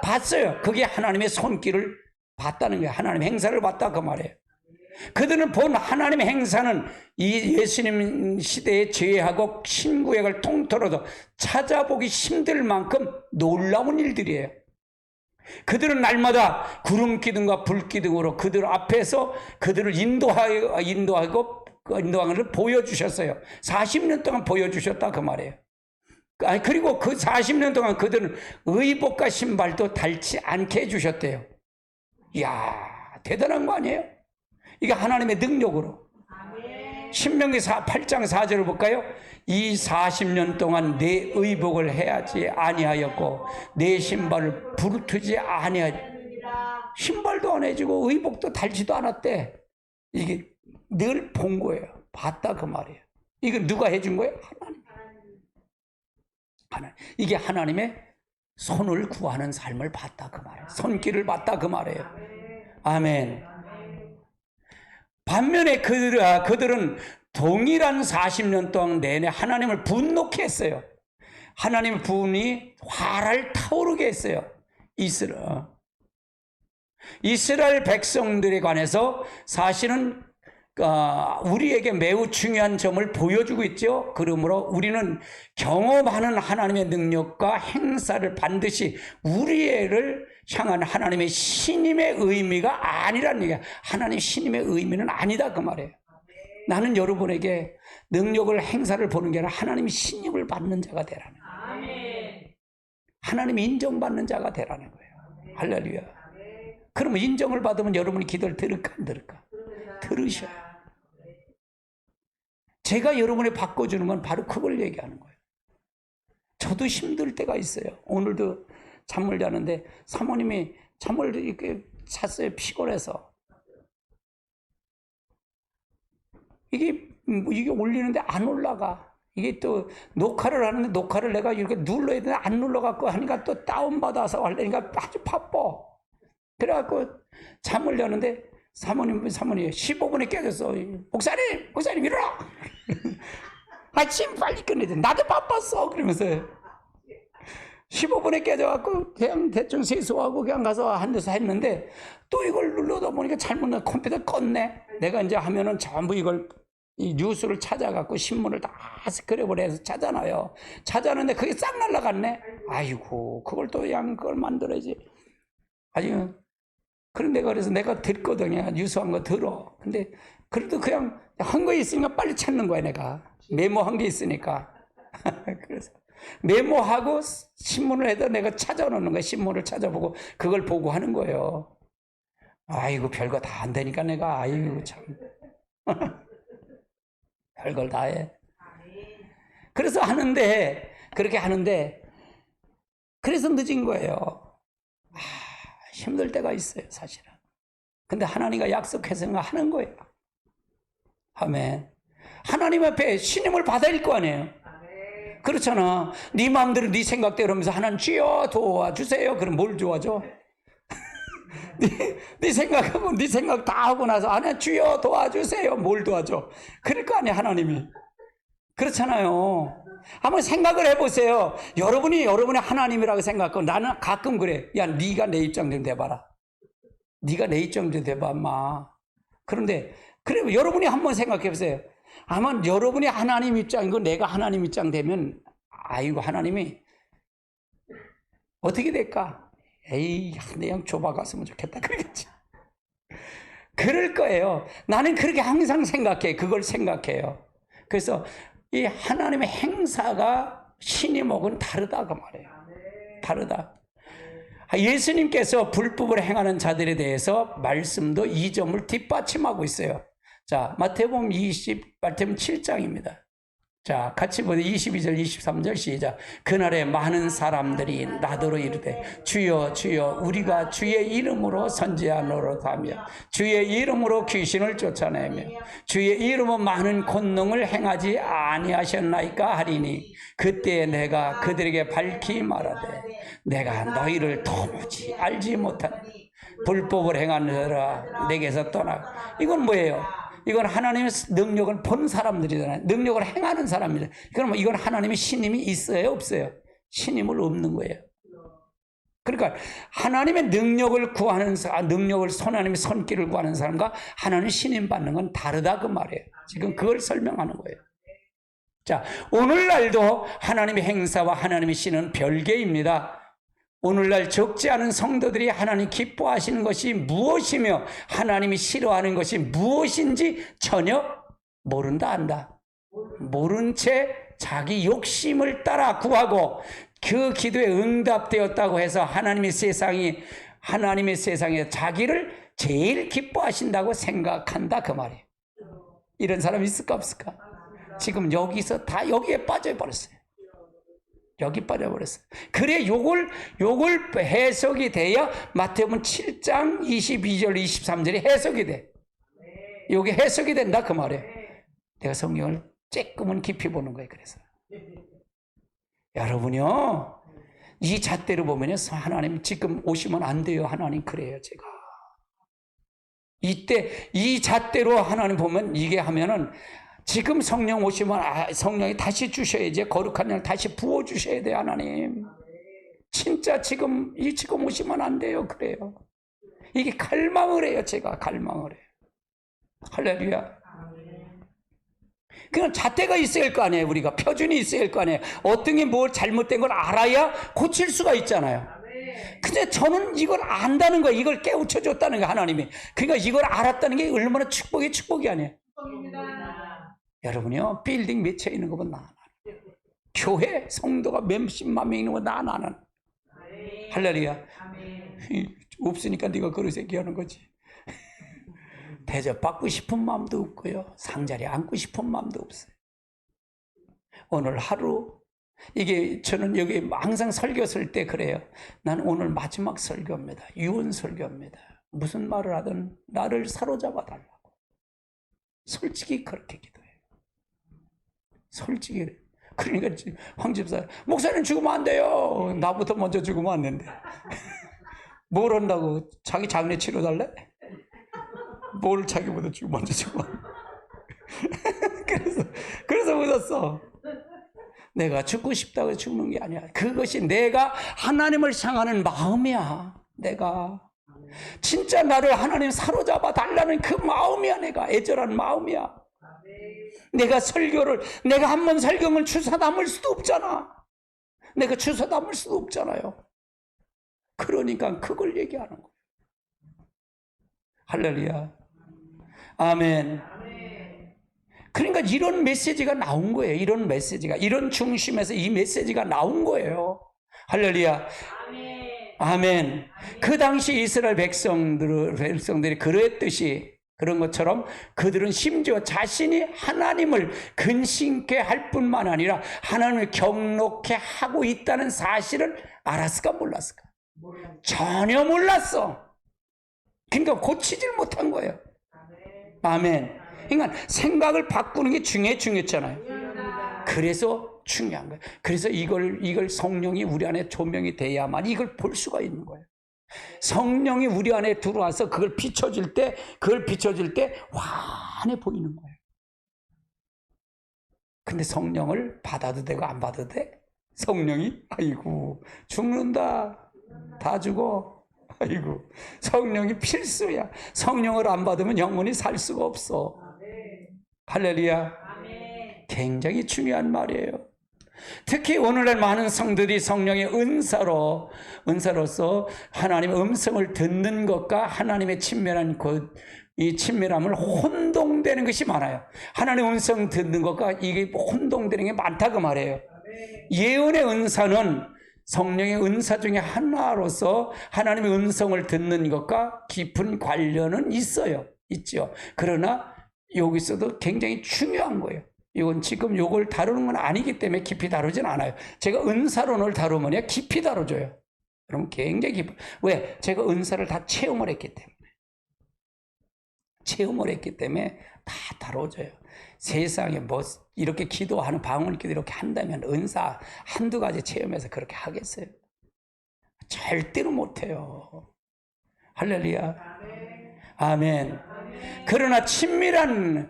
봤어요. 그게 하나님의 손길을 봤다는 거예요. 하나님의 행사를 봤다 그 말이에요. 그들은 본 하나님의 행사는 이 예수님 시대의 죄하고 신구약을 통틀어도 찾아보기 힘들 만큼 놀라운 일들이에요. 그들은 날마다 구름 기둥과 불 기둥으로 그들 앞에서 그들을 인도하고 보여주셨어요. 40년 동안 보여주셨다 그 말이에요. 그리고 그 40년 동안 그들은 의복과 신발도 닳지 않게 해주셨대요. 이야, 대단한 거 아니에요? 이게 하나님의 능력으로. 신명기 8장 4절을 볼까요? 이 40년 동안 내 의복을 해야지 아니하였고 내 신발을 부르트지 아니하였. 신발도 안 해주고 의복도 달지도 않았대. 이게 늘 본 거예요. 봤다 그 말이에요. 이거 누가 해준 거예요? 하나님. 이게 하나님의 손을 구하는 삶을 봤다 그 말이에요. 손길을 봤다 그 말이에요. 아멘. 반면에 그들은 동일한 40년 동안 내내 하나님을 분노케 했어요. 하나님의 분이 화를 타오르게 했어요. 이스라엘 백성들에 관해서 사실은 우리에게 매우 중요한 점을 보여주고 있죠. 그러므로 우리는 경험하는 하나님의 능력과 행사를 반드시 우리를 향한 하나님의 신임의 의미가 아니라는 얘기야. 하나님 신임의 의미는 아니다 그 말이에요. 나는 여러분에게 능력을 행사를 보는 게 아니라 하나님의 신임을 받는 자가 되라는 거예요. 하나님이 인정받는 자가 되라는 거예요. 할렐루야. 그러면 인정을 받으면 여러분이 기도를 들을까 안 들을까? 들으셔요. 제가 여러분이 바꿔주는 건 바로 그걸 얘기하는 거예요. 저도 힘들 때가 있어요. 오늘도 잠을 자는데 사모님이 잠을 이렇게 잤어요. 피곤해서. 이게 올리는데 안 올라가. 이게 또 녹화를 하는데 녹화를 내가 이렇게 눌러야 되는데 안 눌러갖고 하니까 또 다운받아서 하려니까 아주 바빠. 그래갖고 잠을 자는데 사모님 15분에 깨졌어. 목사님 일어나. 지금 빨리 끝내야 돼. 나도 바빴어. 그러면서 15분에 깨져갖고 그냥 대충 세수하고 그냥 가서 한 데서 했는데 또 이걸 눌러다 보니까 잘못 컴퓨터 껐네. 내가 이제 하면은 전부 이걸 이 뉴스를 찾아갖고 신문을 다 스크랩을 해서 찾아놔요. 찾아놨는데 그게 싹 날라갔네. 아이고 그걸 또 그냥 그걸 만들어야지. 아주 그런데 그래서 내가 듣거든요. 뉴스한 거 들어. 근데 그래도 그냥 한 거 있으니까 빨리 찾는 거야 내가. 메모한 게 있으니까. 그래서 메모하고 신문을 해도 내가 찾아놓는 거야. 신문을 찾아보고 그걸 보고 하는 거예요. 아이고 별거 다 안 되니까 내가 아이고 참 별걸 다 해. 그래서 그렇게 하는데 그래서 늦은 거예요. 힘들 때가 있어요 사실은. 근데 하나님과 약속해서 하는 거예요. 아멘. 하나님 앞에 신임을 받아야 할 거 아니에요. 그렇잖아. 네 마음대로 네 생각대로 하면서 하나님 주여 도와주세요. 그럼 뭘 도와줘? 네 생각하고 네 생각 다 하고 나서 하나님 주여 도와주세요. 뭘 도와줘? 그럴 거 아니에요 하나님이. 그렇잖아요. 한번 생각을 해보세요. 여러분이 하나님이라고 생각하고 나는 가끔 그래. 야 네가 내 입장 좀 돼봐라. 네가 내 입장 좀 돼봐 마. 그런데 그래 여러분이 한번 생각해보세요. 아마 여러분이 하나님 입장이고 내가 하나님 입장 되면 아이고 하나님이 어떻게 될까? 에이 그냥 좁아갔으면 좋겠다 그러겠지. 그럴 거예요. 나는 그렇게 항상 생각해. 그걸 생각해요. 그래서 이 하나님의 행사가 신임하고는 다르다 그 말이에요. 다르다. 예수님께서 불법을 행하는 자들에 대해서 말씀도 이 점을 뒷받침하고 있어요. 자, 마태복음 7장입니다. 자, 같이 보세요. 22절, 23절 시작. 그날에 많은 사람들이 나더러 이르되 주여 주여 우리가 주의 이름으로 선지자노릇하며 주의 이름으로 귀신을 쫓아내며 주의 이름으로 많은 권능을 행하지 아니하셨나이까 하리니 그때 내가 그들에게 밝히 말하되 내가 너희를 도무지 알지 못하니 불법을 행하는 자라 내게서 떠나. 이건 뭐예요? 이건 하나님의 능력을 본 사람들이잖아요. 능력을 행하는 사람입니다. 그러면 이건 하나님의 신임이 있어요? 없어요? 신임을 없는 거예요. 그러니까 하나님의 능력을 구하는 사람, 하나님의 손길을 구하는 사람과 하나님 신임 받는 건 다르다 그 말이에요. 지금 그걸 설명하는 거예요. 자, 오늘날도 하나님의 행사와 하나님의 신은 별개입니다. 오늘날 적지 않은 성도들이 하나님 기뻐하시는 것이 무엇이며 하나님이 싫어하는 것이 무엇인지 전혀 모른다 안다. 모른 채 자기 욕심을 따라 구하고 그 기도에 응답되었다고 해서 하나님의 세상에 자기를 제일 기뻐하신다고 생각한다 그 말이에요. 이런 사람 있을까 없을까? 지금 여기서 다 여기에 빠져버렸어요. 여기 빠져버렸어요. 그래 요걸 해석이 돼야 마태복음 7장 22절 23절이 해석이 돼. 요게 해석이 된다 그 말이에요. 내가 성경을 조금은 깊이 보는 거예요. 그래서 여러분요 이 잣대로 보면요 하나님 지금 오시면 안 돼요. 하나님 그래요. 제가 이때 이 잣대로 하나님 보면 이게 하면은 지금 성령 오시면 성령이 다시 주셔야지. 거룩한 영 다시 부어 주셔야 돼요. 하나님 진짜 지금 오시면 안 돼요. 그래요. 이게 갈망을 해요. 제가 갈망을 해요. 할렐루야. 그냥 잣대가 있어야 할 거 아니에요. 우리가 표준이 있어야 할 거 아니에요. 어떤 게 뭘 잘못된 걸 알아야 고칠 수가 있잖아요. 근데 저는 이걸 안다는 거예요. 이걸 깨우쳐 줬다는 거예요. 하나님이. 그러니까 이걸 알았다는 게 얼마나 축복이 아니에요. 여러분이요 빌딩 몇 채 있는 것보다 나아. 교회 성도가 몇십만 명 있는 것보다 나는. 할렐루야. 없으니까 네가 그릇 얘기하는 거지. 대접받고 싶은 마음도 없고요. 상자리에 앉고 싶은 마음도 없어요. 오늘 하루 이게 저는 여기 항상 설교 쓸 때 그래요. 난 오늘 마지막 설교입니다. 유언 설교입니다. 무슨 말을 하든 나를 사로잡아 달라고. 솔직히 그렇게 기도해요. 솔직히. 그러니까 황 집사 목사님 죽으면 안 돼요. 나부터 먼저 죽으면 안 된대. 뭘 한다고? 자기 장례 치러달래? 뭘 자기보다 먼저 죽어. 그래서 웃었어. 내가 죽고 싶다고 죽는 게 아니야. 그것이 내가 하나님을 향하는 마음이야. 내가 진짜 나를 하나님 사로잡아 달라는 그 마음이야. 내가 애절한 마음이야. 내가 한 번 설교를 주워 담을 수도 없잖아. 내가 주워 담을 수도 없잖아요. 그러니까 그걸 얘기하는 거예요. 할렐루야. 아멘. 그러니까 이런 메시지가 나온 거예요. 이런 중심에서 이 메시지가 나온 거예요. 할렐루야. 아멘. 그 당시 이스라엘 백성들이 그랬듯이 그런 것처럼 그들은 심지어 자신이 하나님을 근심케 할 뿐만 아니라 하나님을 경록케 하고 있다는 사실을 알았을까 몰랐을까? 전혀 몰랐어. 그러니까 고치질 못한 거예요. 아멘. 그러니까 생각을 바꾸는 게 중요했잖아요. 그래서 중요한 거예요. 그래서 이걸 성령이 우리 안에 조명이 돼야만 이걸 볼 수가 있는 거예요. 성령이 우리 안에 들어와서 그걸 비춰줄 때 환해 보이는 거예요. 근데 성령을 받아도 되고 안 받아도 돼? 성령이 아이고 죽는다. 다 죽어. 아이고 성령이 필수야. 성령을 안 받으면 영혼이 살 수가 없어. 할렐루야. 굉장히 중요한 말이에요. 특히 오늘날 많은 성도들이 성령의 은사로서 하나님의 음성을 듣는 것과 하나님의 이 친밀함을 혼동되는 것이 많아요. 하나님의 음성 듣는 것과 이게 혼동되는 게 많다고 말해요. 예언의 은사는 성령의 은사 중에 하나로서 하나님의 음성을 듣는 것과 깊은 관련은 있죠. 그러나 여기서도 굉장히 중요한 거예요. 이건 지금 이걸 다루는 건 아니기 때문에 깊이 다루진 않아요. 제가 은사론을 다루면 깊이 다뤄줘요. 그럼 굉장히 깊이. 왜? 제가 은사를 다 체험을 했기 때문에 다 다뤄줘요. 세상에 이렇게 기도하는 방울기도 이렇게 한다면 은사 한두 가지 체험해서 그렇게 하겠어요? 절대로 못해요. 할렐루야. 아멘. 그러나 친밀함을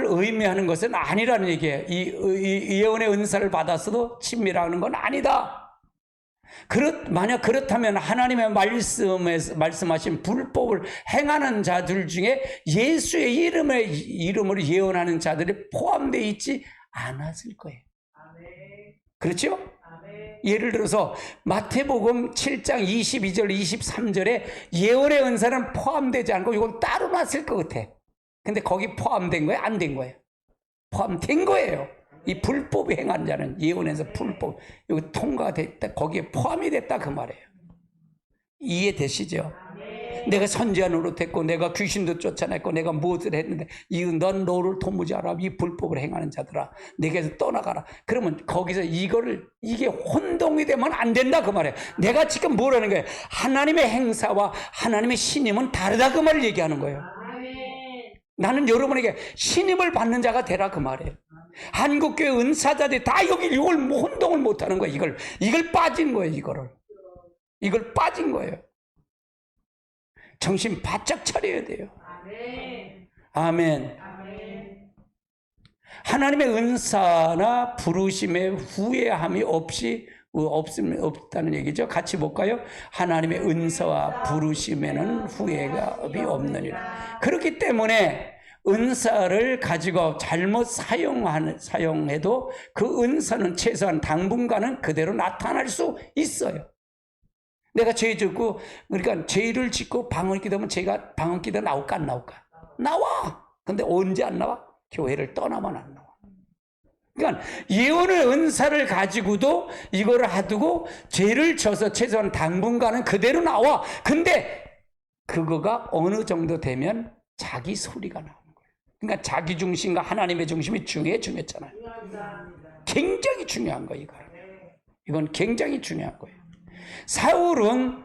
의미하는 것은 아니라는 얘기예요. 이 예언의 은사를 받았어도 친밀하는 건 아니다. 만약 그렇다면 하나님의 말씀하신 불법을 행하는 자들 중에 예수의 이름으로 예언하는 자들이 포함되어 있지 않았을 거예요. 그렇죠? 예를 들어서 마태복음 7장 22절 23절에 예언의 은사는 포함되지 않고 이건 따로 놨을 것 같아. 근데 거기 포함된 거예요? 안 된 거예요? 포함된 거예요. 이 불법이 행한 자는 예언에서 불법, 여기 통과됐다, 거기에 포함이 됐다 그 말이에요. 이해되시죠? 내가 선지자 노릇했고 내가 귀신도 쫓아냈고 내가 무엇을 했는데 넌 너를 도무지 알아. 이 불법을 행하는 자들아, 내게서 떠나가라. 그러면 거기서 이게 혼동이 되면 안 된다 그 말이에요. 내가 지금 뭐라는 거예요? 하나님의 행사와 하나님의 신임은 다르다 그 말을 얘기하는 거예요. 나는 여러분에게 신임을 받는 자가 되라 그 말이에요. 한국교회 은사자들이 다 이걸 혼동을 못하는 거예요. 이걸 빠진 거예요. 이걸 빠진 거예요. 정신 바짝 차려야 돼요. 아멘. 하나님의 은사나 부르심에 후회함이 없다는 얘기죠. 같이 볼까요? 하나님의 은사와 부르심에는 후회가 없느니라. 그렇기 때문에 은사를 가지고 잘못 사용해도 그 은사는 최소한 당분간은 그대로 나타날 수 있어요. 내가 죄 짓고, 그러니까 죄를 짓고 방언기도 하면 제가 방언기도 나올까 안 나올까? 나와! 근데 언제 안 나와? 교회를 떠나면 안 나와. 그러니까 예언의 은사를 가지고도 이거를 하두고 죄를 져서 최소한 당분간은 그대로 나와. 근데 그거가 어느 정도 되면 자기 소리가 나오는 거예요. 그러니까 자기 중심과 하나님의 중심이 중요했잖아요. 굉장히 중요한 거예요. 이건 굉장히 중요한 거예요. 사울은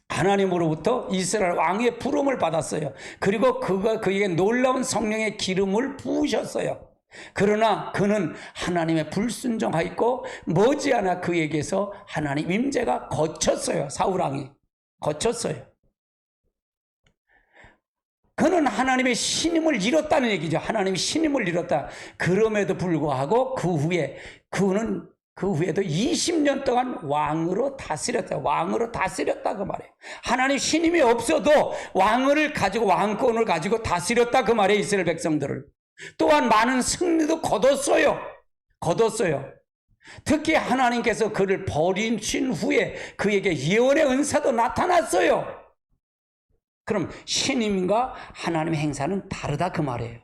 하나님으로부터 이스라엘 왕의 부름을 받았어요. 그리고 그에게 놀라운 성령의 기름을 부으셨어요. 그러나 그는 하나님의 불순종하였고 머지않아 그에게서 하나님 임재가 거쳤어요. 사울왕이 거쳤어요. 그는 하나님의 신임을 잃었다는 얘기죠. 하나님의 신임을 잃었다. 그럼에도 불구하고 그 후에도 20년 동안 왕으로 다스렸다. 왕으로 다스렸다 그 말이에요. 하나님 신임이 없어도 왕권을 가지고 다스렸다 그 말이에요. 이스라엘 백성들을. 또한 많은 승리도 거뒀어요. 특히 하나님께서 그를 버리신 후에 그에게 예언의 은사도 나타났어요. 그럼 신임과 하나님의 행사는 다르다 그 말이에요.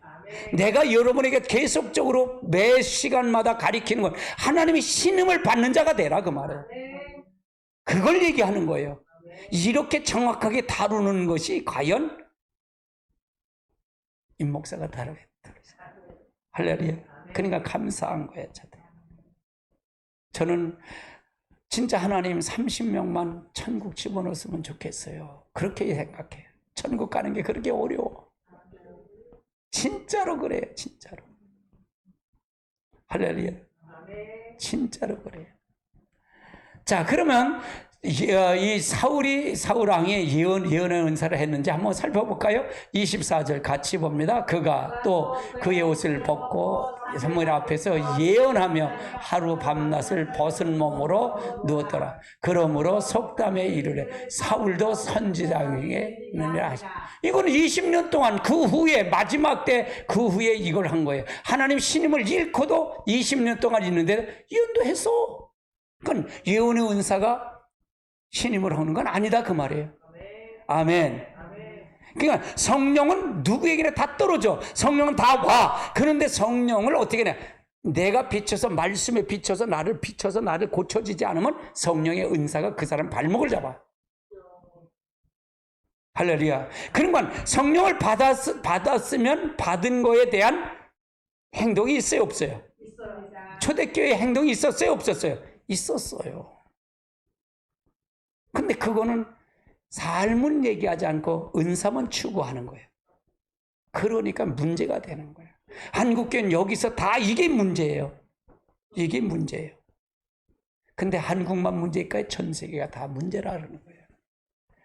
내가 여러분에게 계속적으로 매 시간마다 가리키는 건 하나님의 신임을 받는 자가 되라 그 말이에요. 그걸 얘기하는 거예요. 이렇게 정확하게 다루는 것이 과연 임 목사가 다르겠다. 할렐루야. 그러니까 감사한 거예요. 저는 진짜 하나님 30명만 천국 집어넣었으면 좋겠어요. 그렇게 생각해요. 천국 가는 게 그렇게 어려워. 진짜로 그래요. 진짜로. 할렐루야. 진짜로 그래요. 자, 그러면 이 사울 왕이 예언의 은사를 했는지 한번 살펴볼까요? 24절 같이 봅니다. 그가 또 그의 옷을 벗고 사무엘 앞에서 예언하며 하루 밤낮을 벗은 몸으로 누웠더라. 그러므로 속담에 이르되 사울도 선지자에게 있느니라 하시고, 이건 20년 동안 그 후에 마지막 때 그 후에 이걸 한 거예요. 하나님 신임을 잃고도 20년 동안 있는데 예언도 했어. 그건 예언의 은사가 신임을 하는 건 아니다 그 말이에요. 아멘. 그러니까 성령은 누구에게나 다 떨어져. 성령은 다 와. 그런데 성령을 어떻게 해? 내가 비춰서, 말씀에 비춰서 나를 고쳐지지 않으면 성령의 은사가 그 사람 발목을 잡아. 할렐루야. 그러니까 성령을 받았으면 받은 거에 대한 행동이 있어요, 없어요? 초대교회 행동이 있었어요, 없었어요? 있었어요. 근데 그거는 삶은 얘기하지 않고 은사만 추구하는 거예요. 그러니까 문제가 되는 거예요. 한국교회는 여기서 다 이게 문제예요. 이게 문제예요. 근데 한국만 문제일까요? 전 세계가 다 문제라는 거예요.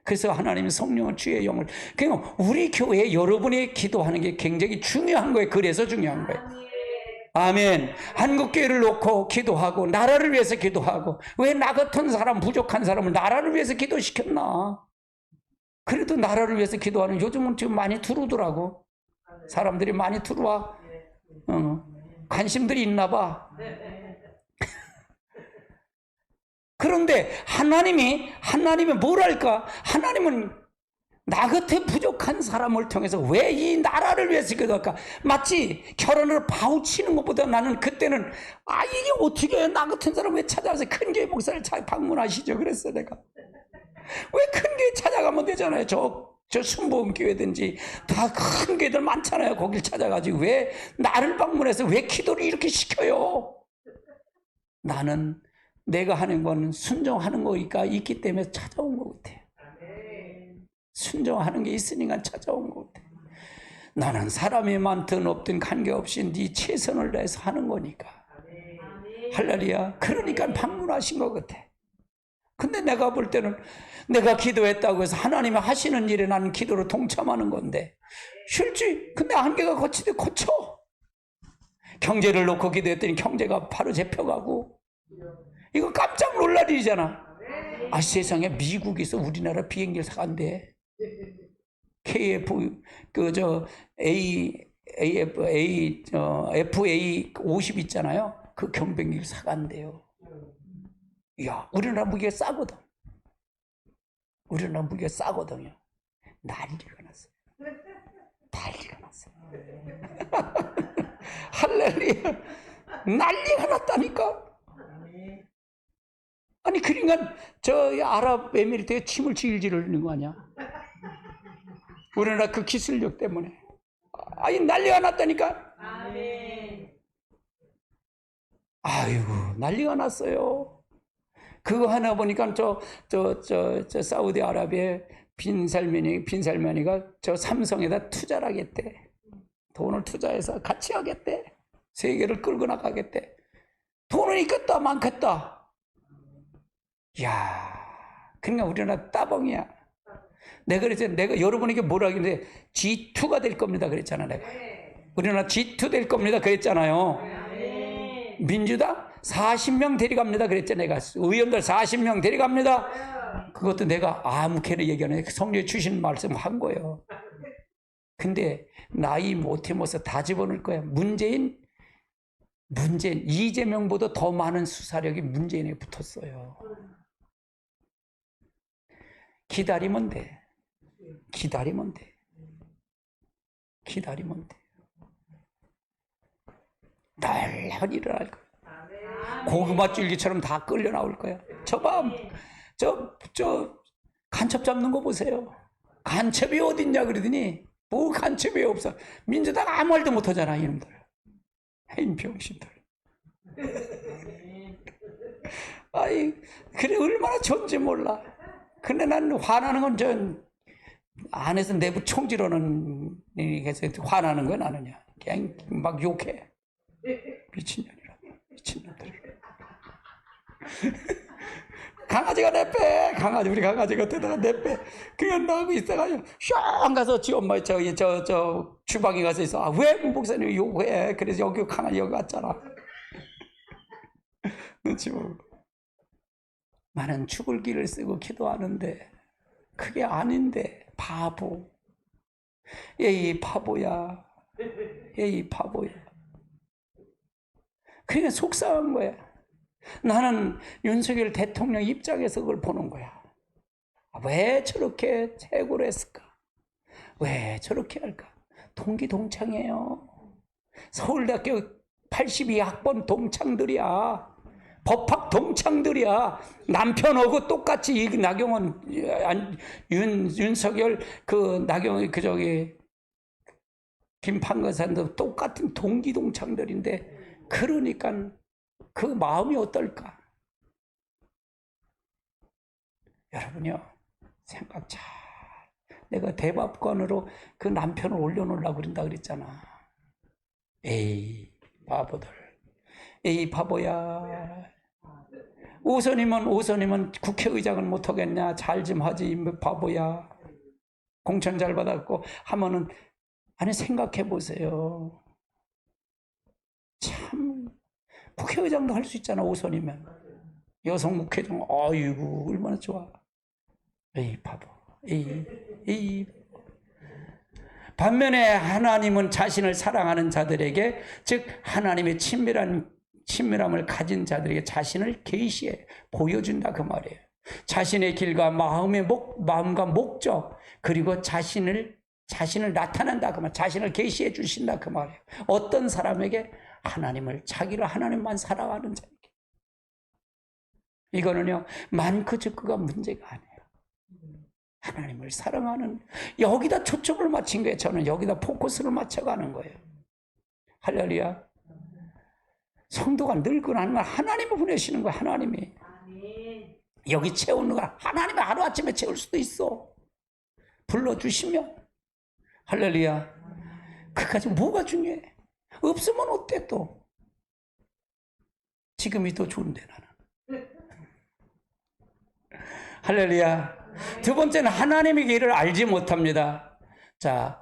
그래서 하나님 성령은 주의 영을, 그냥 우리 교회에 여러분이 기도하는 게 굉장히 중요한 거예요. 그래서 중요한 거예요. 아멘. 한국교회를 놓고 기도하고 나라를 위해서 기도하고, 왜 나 같은 사람, 부족한 사람을 나라를 위해서 기도시켰나? 그래도 나라를 위해서 기도하는, 요즘은 지금 많이 들어오더라고. 사람들이 많이 들어와. 관심들이 있나 봐. 그런데 하나님이 뭐랄까? 하나님은 나 같은 부족한 사람을 통해서 왜 이 나라를 위해서 기도할까? 마치 결혼을 파우치는 것보다 나는 그때는 이게 어떻게 해? 나 같은 사람 왜 찾아와서 큰 교회 목사를 방문하시죠? 그랬어 내가. 왜 큰 교회 찾아가면 되잖아요. 저 순복음 교회든지 다 큰 교회들 많잖아요. 거길 찾아가지고 왜 나를 방문해서 왜 기도를 이렇게 시켜요? 나는 내가 하는 건 순종하는 거니까 있기 때문에 찾아온 것 같아요. 순종하는 게 있으니까 찾아온 것 같아요. 나는 사람이 많든 없든 관계없이 네 최선을 다해서 하는 거니까. 할렐루야. 그러니까 방문하신 것 같아. 근데 내가 볼 때는 내가 기도했다고 해서 하나님이 하시는 일에 나는 기도로 동참하는 건데 싫지. 근데 한계가 거치대 고쳐. 경제를 놓고 기도했더니 경제가 바로 잡혀가고 이거 깜짝 놀랄 일이잖아. 세상에 미국에서 우리나라 비행기를 사간대. KF FA50 있잖아요. 그 경비행기를 사간대요. 야, 우리나라 무기가 싸거든. 우리나라 무기가 싸거든요. 난리가 났어요. 난리가 났어요. 할렐루야. 난리가 났다니까. 아니 그러니까 저 아랍에미리트에 침을 질질 흘리는 거 아니야? 우리나라 그 기술력 때문에. 난리가 났다니까. 아이고 난리가 났어요. 그거 하나 보니까 저 사우디아라비아 빈살만이가 저 삼성에다 투자를 하겠대. 돈을 투자해서 같이 하겠대. 세계를 끌고 나가겠대. 돈은 있겠다 많겠다. 야, 그러니까 우리나라 따봉이야. 내가 그랬잖아. 내가 여러분에게 뭐라 그랬는데 G2가 될 겁니다. 그랬잖아. 내가. 우리나라 G2 될 겁니다. 그랬잖아요. 민주당 40명 데려갑니다. 그랬잖아. 내가 의원들 40명 데려갑니다. 그것도 내가 아무렇게나 얘기 안 해. 성령이 주신 말씀 한 거예요. 근데 나이 못해 먹어서 다 집어넣을 거야. 문재인 이재명보다 더 많은 수사력이 문재인에 붙었어요. 기다리면 돼. 기다리면 돼. 기다리면 돼. 날라리 일어날 거야. 고구마 줄기처럼 다 끌려 나올 거야. 간첩 잡는 거 보세요. 간첩이 어딨냐 그러더니 뭐 간첩이 없어. 민주당 아무 말도 못하잖아 이놈들. 해인병신들. 그래 얼마나 좋은지 몰라. 근데 난 화나는 건 전 안에서 내부 총질하는 해서 화나는 건 아느냐. 그냥 막 욕해. 미친년이라. 미친년들. 강아지가 내빼. 우리 강아지가 되다가 내빼. 그냥 나하고 있어가지고 슝 가서 지 엄마 저 주방에 가서 있어. 왜 목사님 욕해? 그래서 여기 강아지 여기 왔잖아. 눈치 보고. 나는 죽을 길을 쓰고 기도하는데 그게 아닌데 바보. 에이 바보야. 에이 바보야. 그게 속상한 거야. 나는 윤석열 대통령 입장에서 그걸 보는 거야. 왜 저렇게 해고를 했을까? 왜 저렇게 할까? 동기동창이에요. 서울대학교 82학번 동창들이야. 법학 동창들이야. 남편하고 똑같이 이 나경원, 윤석열, 김판거산도 똑같은 동기 동창들인데, 그러니까 그 마음이 어떨까? 여러분요, 생각 잘. 내가 대법관으로 그 남편을 올려놓으려고 그런다 그랬잖아. 에이, 바보들. 에이, 바보야. 오선이면 국회의장은 못하겠냐? 잘 좀 하지, 바보야. 공천 잘 받았고 하면은, 아니, 생각해 보세요. 참, 국회의장도 할 수 있잖아, 오선이면. 여성 국회의장, 아이고, 얼마나 좋아. 에이, 바보. 에이. 반면에 하나님은 자신을 사랑하는 자들에게, 즉 하나님의 친밀함을 가진 자들에게 자신을 계시해 보여준다 그 말이에요. 자신의 길과 마음과 목적, 그리고 자신을 나타낸다 그 말, 자신을 계시해 주신다 그 말이에요. 어떤 사람에게? 자기를 하나님만 사랑하는 자에게. 이거는요, 많고 적고가 문제가 아니에요. 하나님을 사랑하는, 여기다 초점을 맞춘 거예요. 저는 여기다 포커스를 맞춰가는 거예요. 할렐루야. 성도가 늙고 나면 하나님을 보내시는 거야. 하나님이. 여기 채우는 거야. 하나님이 하루아침에 채울 수도 있어. 불러주시면. 할렐루야. 그까지 뭐가 중요해? 없으면 어때 또? 지금이 더 좋은데 나는. 할렐루야. 두 번째는 하나님의 길을 알지 못합니다. 자,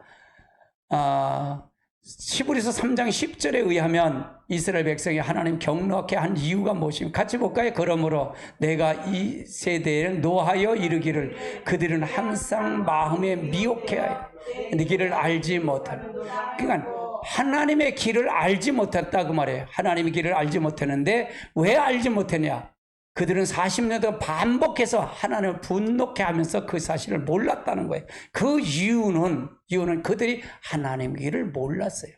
히브리서 3장 10절에 의하면 이스라엘 백성이 하나님 경노하게 한 이유가 무엇입니까? 같이 볼까요? 그러므로 내가 이 세대에는 노하여 이르기를 그들은 항상 마음에 미혹해하여 네 길을 알지 못하는. 그러니까 하나님의 길을 알지 못했다 그 말이에요. 하나님의 길을 알지 못했는데 왜 알지 못했냐? 그들은 40년 동안 반복해서 하나님을 분노케 하면서 그 사실을 몰랐다는 거예요. 그 이유는 그들이 하나님의 길을 몰랐어요.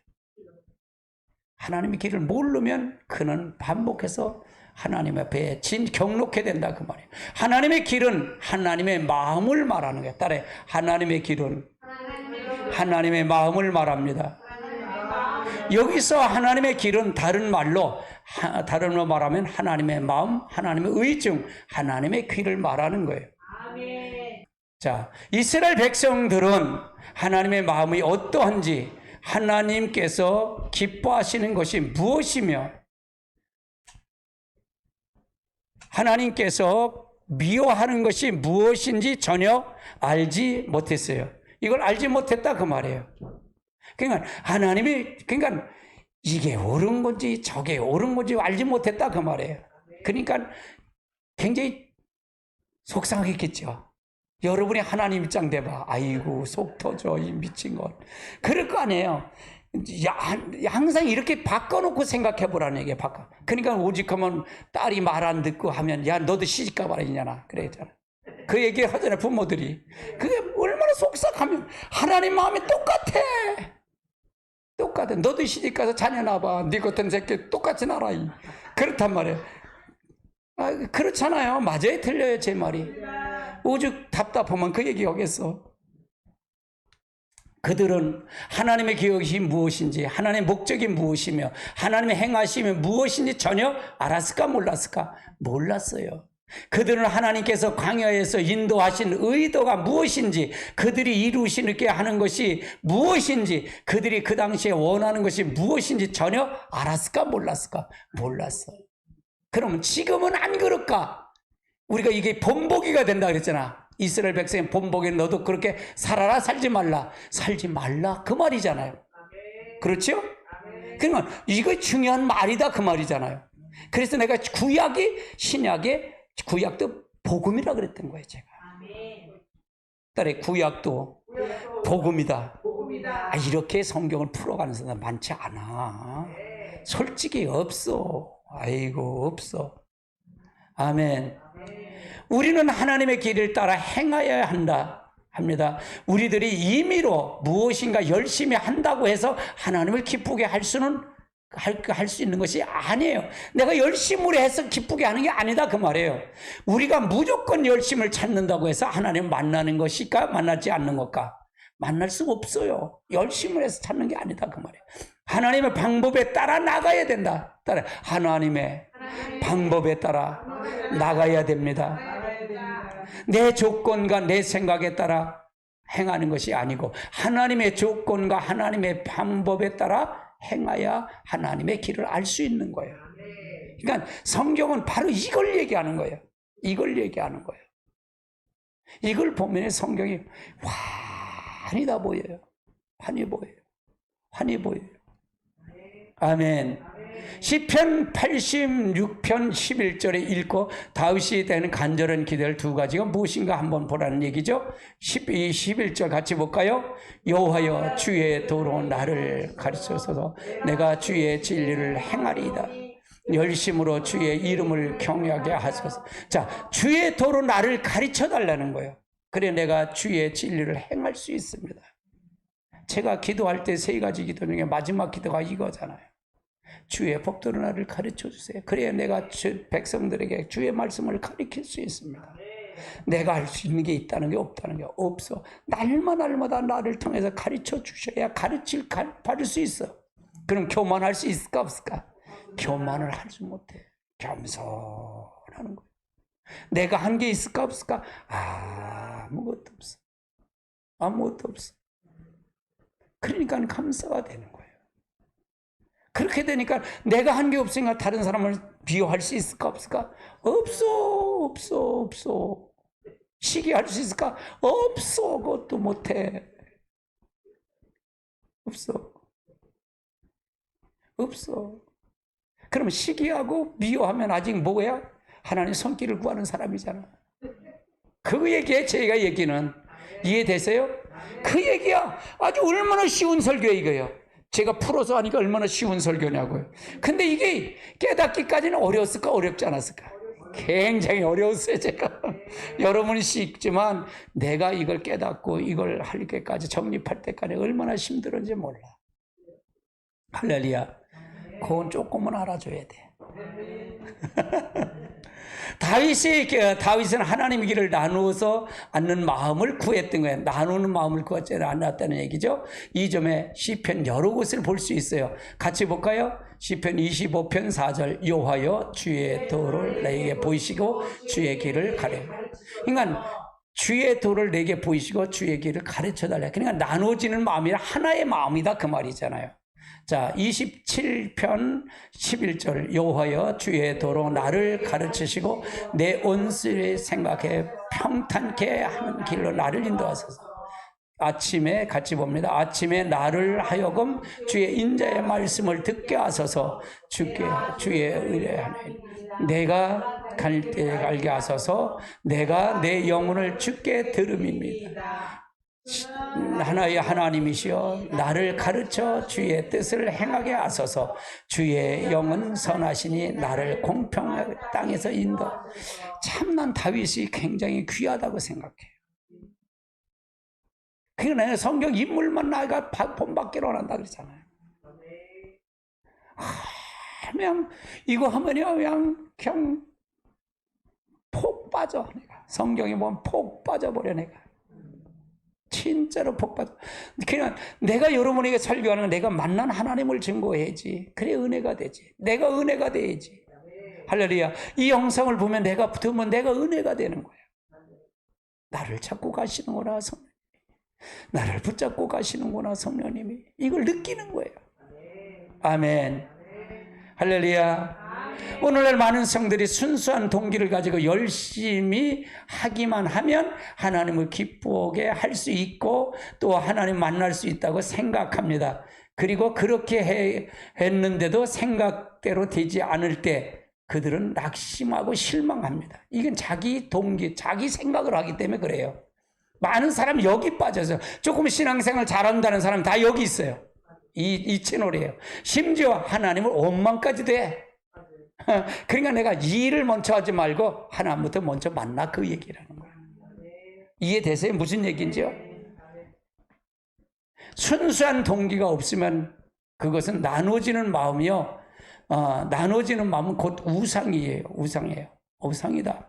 하나님의 길을 모르면 그는 반복해서 하나님 앞에 경록해 된다 그 말이에요. 하나님의 길은 하나님의 마음을 말하는 거예요. 따라해. 하나님의 길은 하나님의 마음을 말합니다. 여기서 하나님의 길은 다른 말로 말하면 하나님의 마음, 하나님의 의중, 하나님의 귀를 말하는 거예요. 자, 이스라엘 백성들은 하나님의 마음이 어떠한지, 하나님께서 기뻐하시는 것이 무엇이며 하나님께서 미워하는 것이 무엇인지 전혀 알지 못했어요. 이걸 알지 못했다 그 말이에요. 그러니까 그러니까 이게 옳은 건지 저게 옳은 건지 알지 못했다 그 말이에요. 그러니까 굉장히 속상하겠죠. 여러분이 하나님 입장 돼봐. 아이고 속 터져 이 미친 것. 그럴 거 아니에요. 항상 이렇게 바꿔놓고 생각해 보라는 얘기예요. 그러니까 오직하면 딸이 말 안 듣고 하면 야 너도 시집 가봐라 이냐나 그랬잖아. 그 얘기 하잖아요 부모들이. 그게 얼마나 속상하면 하나님 마음이 똑같아. 너도 시집가서 자녀 낳아봐. 네 같은 새끼 똑같이 낳아라. 그렇단 말이에요. 그렇잖아요. 맞아요 틀려요 제 말이. 오죽 답답하면 그 얘기 하겠어. 그들은 하나님의 계획이 무엇인지, 하나님의 목적이 무엇이며 하나님의 행하심이 무엇인지 전혀 알았을까 몰랐을까? 몰랐어요. 그들은 하나님께서 광야에서 인도하신 의도가 무엇인지, 그들이 이루시게 하는 것이 무엇인지, 그들이 그 당시에 원하는 것이 무엇인지 전혀 알았을까 몰랐을까? 몰랐어. 그러면 지금은 안 그럴까? 우리가 이게 본보기가 된다 그랬잖아. 이스라엘 백성의 본보기에 너도 그렇게 살아라 살지 말라 그 말이잖아요. 그렇죠? 그러면 이거 중요한 말이다 그 말이잖아요. 그래서 내가 구약도 복음이라 그랬던 거예요 제가. 딸의 구약도 복음이다. 이렇게 성경을 풀어가는 사람 많지 않아. 솔직히 없어. 아이고 없어. 아멘. 우리는 하나님의 길을 따라 행하여야 합니다. 우리들이 임의로 무엇인가 열심히 한다고 해서 하나님을 기쁘게 할 수 있는 것이 아니에요. 내가 열심으로 해서 기쁘게 하는 게 아니다 그 말이에요. 우리가 무조건 열심을 찾는다고 해서 하나님을 만나는 것일까 만나지 않는 것까? 만날 수가 없어요. 열심을 해서 찾는 게 아니다 그 말이에요. 하나님의 방법에 따라 나가야 된다. 하나님의 방법에 따라 나가야 됩니다. 내 조건과 내 생각에 따라 행하는 것이 아니고 하나님의 조건과 하나님의 방법에 따라 행하여 하나님의 길을 알 수 있는 거예요. 그러니까 성경은 바로 이걸 얘기하는 거예요. 이걸 보면 성경이 환히 보여요. 아멘. 시편 86편 11절에 읽고 다윗이 되는 간절한 기도를 두 가지가 무엇인가 한번 보라는 얘기죠. 11절 같이 볼까요? 여호와여 주의 도로 나를 가르쳐서 내가 주의 진리를 행하리이다. 열심으로 주의 이름을 경외하게 하소서. 자, 주의 도로 나를 가르쳐 달라는 거예요. 그래 내가 주의 진리를 행할 수 있습니다. 제가 기도할 때 세 가지 기도 중에 마지막 기도가 이거잖아요. 주의 법도로 나를 가르쳐 주세요. 그래야 내가 백성들에게 주의 말씀을 가르칠 수 있습니다. 내가 할 수 있는 게 있다는 게 없다는 게 없어. 날마다 나를 통해서 가르쳐 주셔야 받을 수 있어. 그럼 교만할 수 있을까 없을까? 교만을 하지 못해. 겸손하는 거예요. 내가 한 게 있을까 없을까? 아무것도 없어. 아무것도 없어. 그러니까 감사가 되는 거예요. 그렇게 되니까 내가 한 게 없으니까 다른 사람을 비교할 수 있을까 없을까? 없어. 시기할 수 있을까? 없어. 그것도 못해. 없어. 그러면 시기하고 비교하면 아직 뭐야? 하나님 손길을 구하는 사람이잖아. 그 얘기에 제가 얘기는 이해되세요? 그 얘기야. 아주 얼마나 쉬운 설교야 이거요. 제가 풀어서 하니까 얼마나 쉬운 설교냐고요. 근데 이게 깨닫기까지는 어려웠을까 어렵지 않았을까? 굉장히 어려웠어요 제가. 여러분이 쉽지만 내가 이걸 깨닫고 이걸 할 때까지 정립할 때까지 얼마나 힘들었는지 몰라. 할렐루야. 그건 조금은 알아줘야 돼. 다윗은 하나님의 길을 나누어서 앉는 마음을 구했던 거예요. 나누는 마음을 구하지 않았다는 얘기죠. 이 점에 시편 여러 곳을 볼 수 있어요. 같이 볼까요? 시편 25편 4절 여호와여 주의 도를 내게 보이시고 주의 길을 가려. 그러니까 주의 도를 내게 보이시고 주의 길을 가르쳐달라. 그러니까 나눠지는 마음이 하나의 마음이다 그 말이잖아요. 자, 27편 11절 여호와여 주의 도로 나를 가르치시고 내 온수를 생각해 평탄케 하는 길로 나를 인도하소서. 아침에 같이 봅니다. 아침에 나를 하여금 주의 인자의 말씀을 듣게 하소서. 주의 의뢰하네. 내가 갈 때 갈게 하소서. 내가 내 영혼을 주께 들음입니다. 하나의 하나님이시여 나를 가르쳐 주의 뜻을 행하게 하소서. 주의 영은 선하시니 나를 공평한 땅에서 인도. 참난 다윗이 굉장히 귀하다고 생각해요. 그러니까 성경 인물만 나가 본받기로 한다 그랬잖아요. 그냥 이거 하면 그냥 폭 빠져. 내가 성경에 보면 폭 빠져버려 내가. 진짜로 복받아. 그냥 내가 여러분에게 설교하는 건 내가 만난 하나님을 증거해야지. 그래 은혜가 되지. 내가 은혜가 돼야지. 할렐루야. 이 영상을 보면 내가 붙으면 내가 은혜가 되는 거야. 나를 찾고 가시는구나 성령님. 나를 붙잡고 가시는구나 성령님이. 이걸 느끼는 거예요. 아멘. 할렐루야. 오늘날 많은 성들이 순수한 동기를 가지고 열심히 하기만 하면 하나님을 기쁘게 할 수 있고 또 하나님 만날 수 있다고 생각합니다. 그리고 그렇게 했는데도 생각대로 되지 않을 때 그들은 낙심하고 실망합니다. 이건 자기 동기, 자기 생각을 하기 때문에 그래요. 많은 사람이 여기 빠져서 조금 신앙생활 잘한다는 사람 다 여기 있어요. 이 채널이에요. 심지어 하나님을 원망까지도 해. 그러니까 내가 이 일을 먼저 하지 말고 하나님부터 먼저 만나 그 얘기라는 거예요. 이해되세요? 무슨 얘기인지요? 순수한 동기가 없으면 그것은 나눠지는 마음이요. 나눠지는 마음은 곧 우상이에요. 우상이다.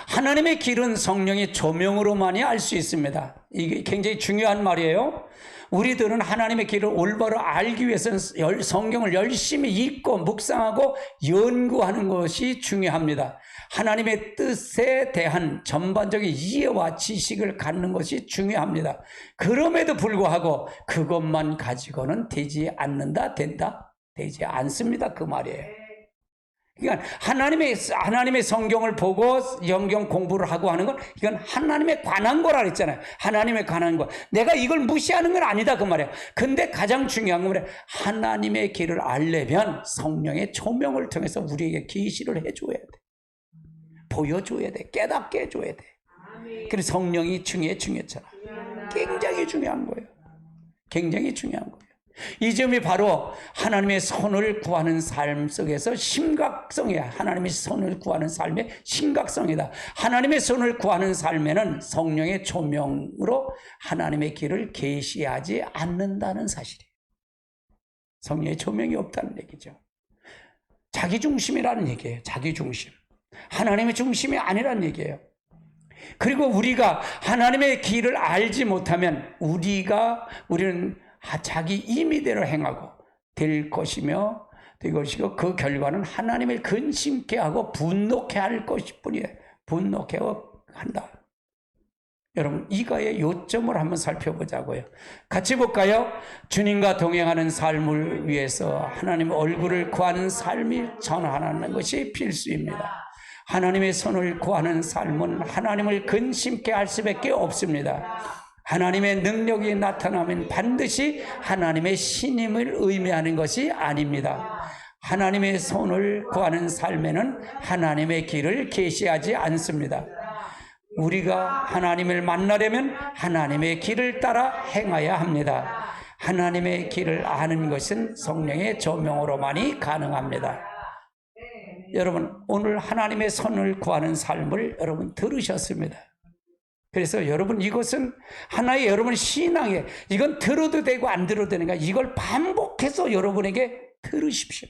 하나님의 길은 성령의 조명으로만이 알 수 있습니다. 이게 굉장히 중요한 말이에요. 우리들은 하나님의 길을 올바로 알기 위해서는 성경을 열심히 읽고 묵상하고 연구하는 것이 중요합니다. 하나님의 뜻에 대한 전반적인 이해와 지식을 갖는 것이 중요합니다. 그럼에도 불구하고 그것만 가지고는 되지 않는다, 된다? 되지 않습니다. 그 말이에요. 그러니까 하나님의 성경을 보고 영경 공부를 하고 하는 건 이건 하나님에 관한 거라 그랬잖아요. 하나님에 관한 거. 내가 이걸 무시하는 건 아니다 그 말이에요. 근데 가장 중요한 건 하나님의 길을 알려면 성령의 조명을 통해서 우리에게 계시를 해줘야 돼. 보여줘야 돼. 깨닫게 해줘야 돼. 그래서 성령이 중요했잖아. 굉장히 중요한 거예요. 굉장히 중요한 거예요. 이 점이 바로 하나님의 손을 구하는 삶 속에서 심각성이야. 하나님의 손을 구하는 삶의 심각성이다. 하나님의 손을 구하는 삶에는 성령의 조명으로 하나님의 길을 계시하지 않는다는 사실이에요. 성령의 조명이 없다는 얘기죠. 자기중심이라는 얘기예요. 자기중심. 하나님의 중심이 아니라는 얘기예요. 그리고 우리가 하나님의 길을 알지 못하면 우리는 자기 임의대로 행하고 될 것이며 이것이고 그 결과는 하나님을 근심케 하고 분노케 할 것뿐이에요. 분노케 한다. 여러분, 이거의 요점을 한번 살펴보자고요. 같이 볼까요? 주님과 동행하는 삶을 위해서 하나님의 얼굴을 구하는 삶이 전환하는 것이 필수입니다. 하나님의 손을 구하는 삶은 하나님을 근심케 할 수밖에 없습니다. 하나님의 능력이 나타나면 반드시 하나님의 신임을 의미하는 것이 아닙니다. 하나님의 손을 구하는 삶에는 하나님의 길을 계시하지 않습니다. 우리가 하나님을 만나려면 하나님의 길을 따라 행해야 합니다. 하나님의 길을 아는 것은 성령의 조명으로만이 가능합니다. 여러분, 오늘 하나님의 손을 구하는 삶을 여러분 들으셨습니다. 그래서 여러분, 이것은 하나의 여러분 신앙에, 이건 들어도 되고 안 들어도 되는가, 이걸 반복해서 여러분에게 들으십시오.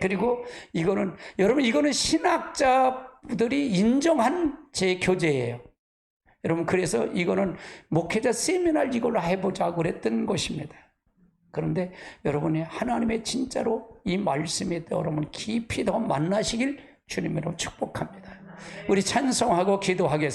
그리고 이거는 신학자들이 인정한 제 교재예요. 여러분, 그래서 이거는 목회자 세미나를 이걸로 해보자고 그랬던 것입니다. 그런데 여러분이 하나님의 진짜로 이 말씀에 여러분 깊이 더 만나시길 주님으로 축복합니다. 우리 찬송하고 기도하겠습니다.